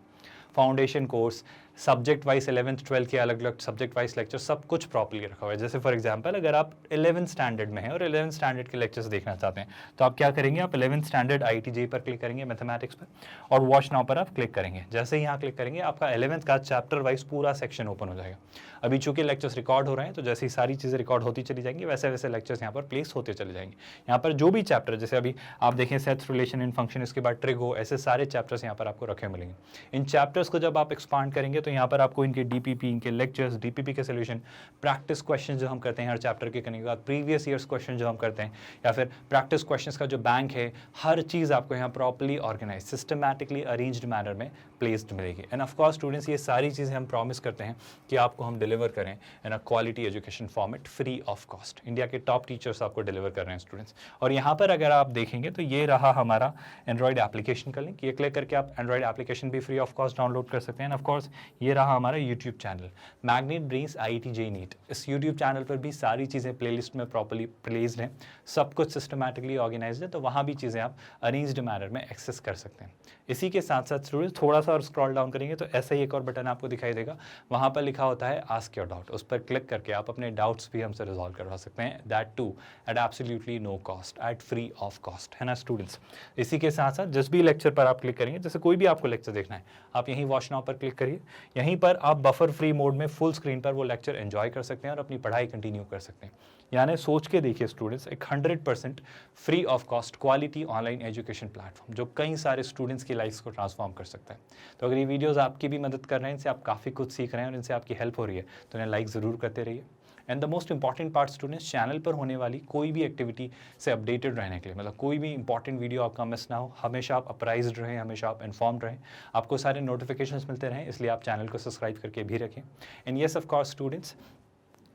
Foundation course, subject wise 11th 12th के अलग अलग सब्जेक्ट वाइज लेक्चर, सब कुछ प्रॉपर्ली रखा हुआ है। जैसे फॉर एग्जांपल अगर आप 11th स्टैंडर्ड में हैं और 11th स्टैंडर्ड के लेक्चर्स देखना चाहते हैं तो आप क्या करेंगे, आप 11th स्टैंडर्ड IIT JEE पर क्लिक करेंगे, मैथमेटिक्स पर, और वॉच नाउ पर आप क्लिक करेंगे। जैसे ही यहाँ क्लिक करेंगे आपका 11th का चैप्टर वाइज पूरा सेक्शन ओपन हो जाएगा। अभी चूंकि लेक्चर्स रिकॉर्ड हो रहे हैं तो जैसे ही सारी चीज़ें रिकॉर्ड होती चली जाएंगी वैसे वैसे लेक्चर्स यहाँ पर प्लेस होते चले जाएंगे। यहाँ पर जो भी चैप्टर, जैसे अभी आप देखें सेट्स, रिलेशन इन फंक्शन, इसके बाद ट्रिगो, ऐसे सारे चैप्टर्स यहाँ पर आपको रखे मिलेंगे। इन चैप्टर्स को जब आप एक्सपांड करेंगे तो यहाँ पर आपको इनके DPP, इनके लेक्चर्स, DPP के सोल्यूशन, प्रैक्टिस क्वेश्चन जो हम करते हैं हर चैप्टर के करने के बाद, प्रीवियस ईयर्स क्वेश्चन जो हम करते हैं, या फिर प्रैक्टिस क्वेश्चंस का जो बैंक है, हर चीज़ आपको यहाँ properly organize, systematically arranged manner में प्लेस्ड मिलेगी। एंड ऑफ कोर्स स्टूडेंट्स, ये सारी चीज़ें हम प्रॉमिस करते हैं कि आपको हम डिलीवर करें in a quality education format free of cost. India के टॉप टीचर्स आपको डिलीवर कर रहे हैं स्टूडेंट्स। और यहाँ पर अगर आप देखेंगे तो ये रहा हमारा एंड्रॉइड एप्लीकेशन का लिंक, ये क्लिक करके आप एंड्रॉइड एप्लीकेशन भी फ्री ऑफ कॉस्ट डाउनलोड कर सकते हैं। एंड ऑफ कोर्स ये रहा हमारा YouTube channel Magnet Brains IIT JEE NEET. इस यूट्यूब चैनल पर भी सारी चीज़ें प्लेलिस्ट में प्रॉपर्ली प्लेस्ड हैं, सब कुछ सिस्टमैटिकली ऑर्गेनाइज्ड है, तो वहाँ भी चीज़ें आप अरेंज्ड मैनर में एक्सेस कर सकते हैं। इसी के साथ साथ स्टूडेंट्स थोड़ा सा और स्क्रॉल डाउन करेंगे तो ऐसा ही एक और बटन आपको दिखाई देगा, वहाँ पर लिखा होता है आस्क योर डाउट। उस पर क्लिक करके आप अपने डाउट्स भी हमसे रिजॉल्व करवा सकते हैं, that to at absolutely no cost, at free of cost, है ना स्टूडेंट्स। इसी के साथ साथ जिस भी लेक्चर पर आप क्लिक करेंगे, जैसे कोई भी आपको लेक्चर देखना है, आप यहीं वॉच नाउ पर क्लिक करिए, यहीं पर आप बफर फ्री मोड में फुल स्क्रीन पर वो लेक्चर एंजॉय कर सकते हैं और अपनी पढ़ाई कंटिन्यू कर सकते हैं। यानी सोच के देखिए स्टूडेंट्स, एक 100% free of cost quality online education platform जो कई सारे स्टूडेंट्स की लाइफ को ट्रांसफॉर्म कर सकता है। तो अगर ये वीडियोस आपकी भी मदद कर रहे हैं, इनसे आप काफ़ी कुछ सीख रहे हैं और इनसे आपकी हेल्प हो रही है, तो इन्हें लाइक ज़रूर करते रहिए। And the most important part students, channel पर होने वाली कोई भी एक्टिविटी से अपडेटेड रहने के लिए, मतलब कोई भी इंपॉर्टेंट वीडियो आपका मिस ना हो, हमेशा आप अप्राइज्ड रहें, हमेशा आप इन्फॉर्म्ड रहें, आपको सारे नोटिफिकेशंस मिलते रहें, इसलिए आप चैनल को सब्सक्राइब करके भी रखें। And yes of course students,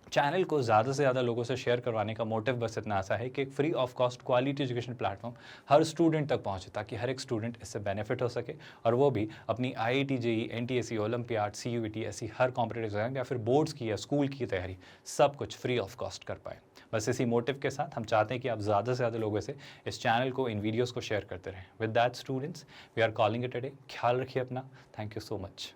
channel को ज़्यादा से ज़्यादा लोगों से शेयर करवाने का मोटिव बस इतना सा है कि एक free of cost quality education platform her student तक पहुंचे, ताकि हर एक स्टूडेंट इससे बेनिफिट हो सके, और वो भी अपनी IIT JEE NTSE olympiad CUET ऐसी हर कॉम्पिटिटिव एग्जाम या फिर बोर्ड्स की या स्कूल की तैयारी सब कुछ फ्री ऑफ कॉस्ट कर पाए। बस इसी मोटिव के साथ हम चाहते हैं कि आप ज़्यादा से ज़्यादा लोगों से इस चैनल को, इन वीडियोज़ को शेयर करते रहें। With that students, we are calling it a day. ख्याल रखिए अपना। Thank you so much.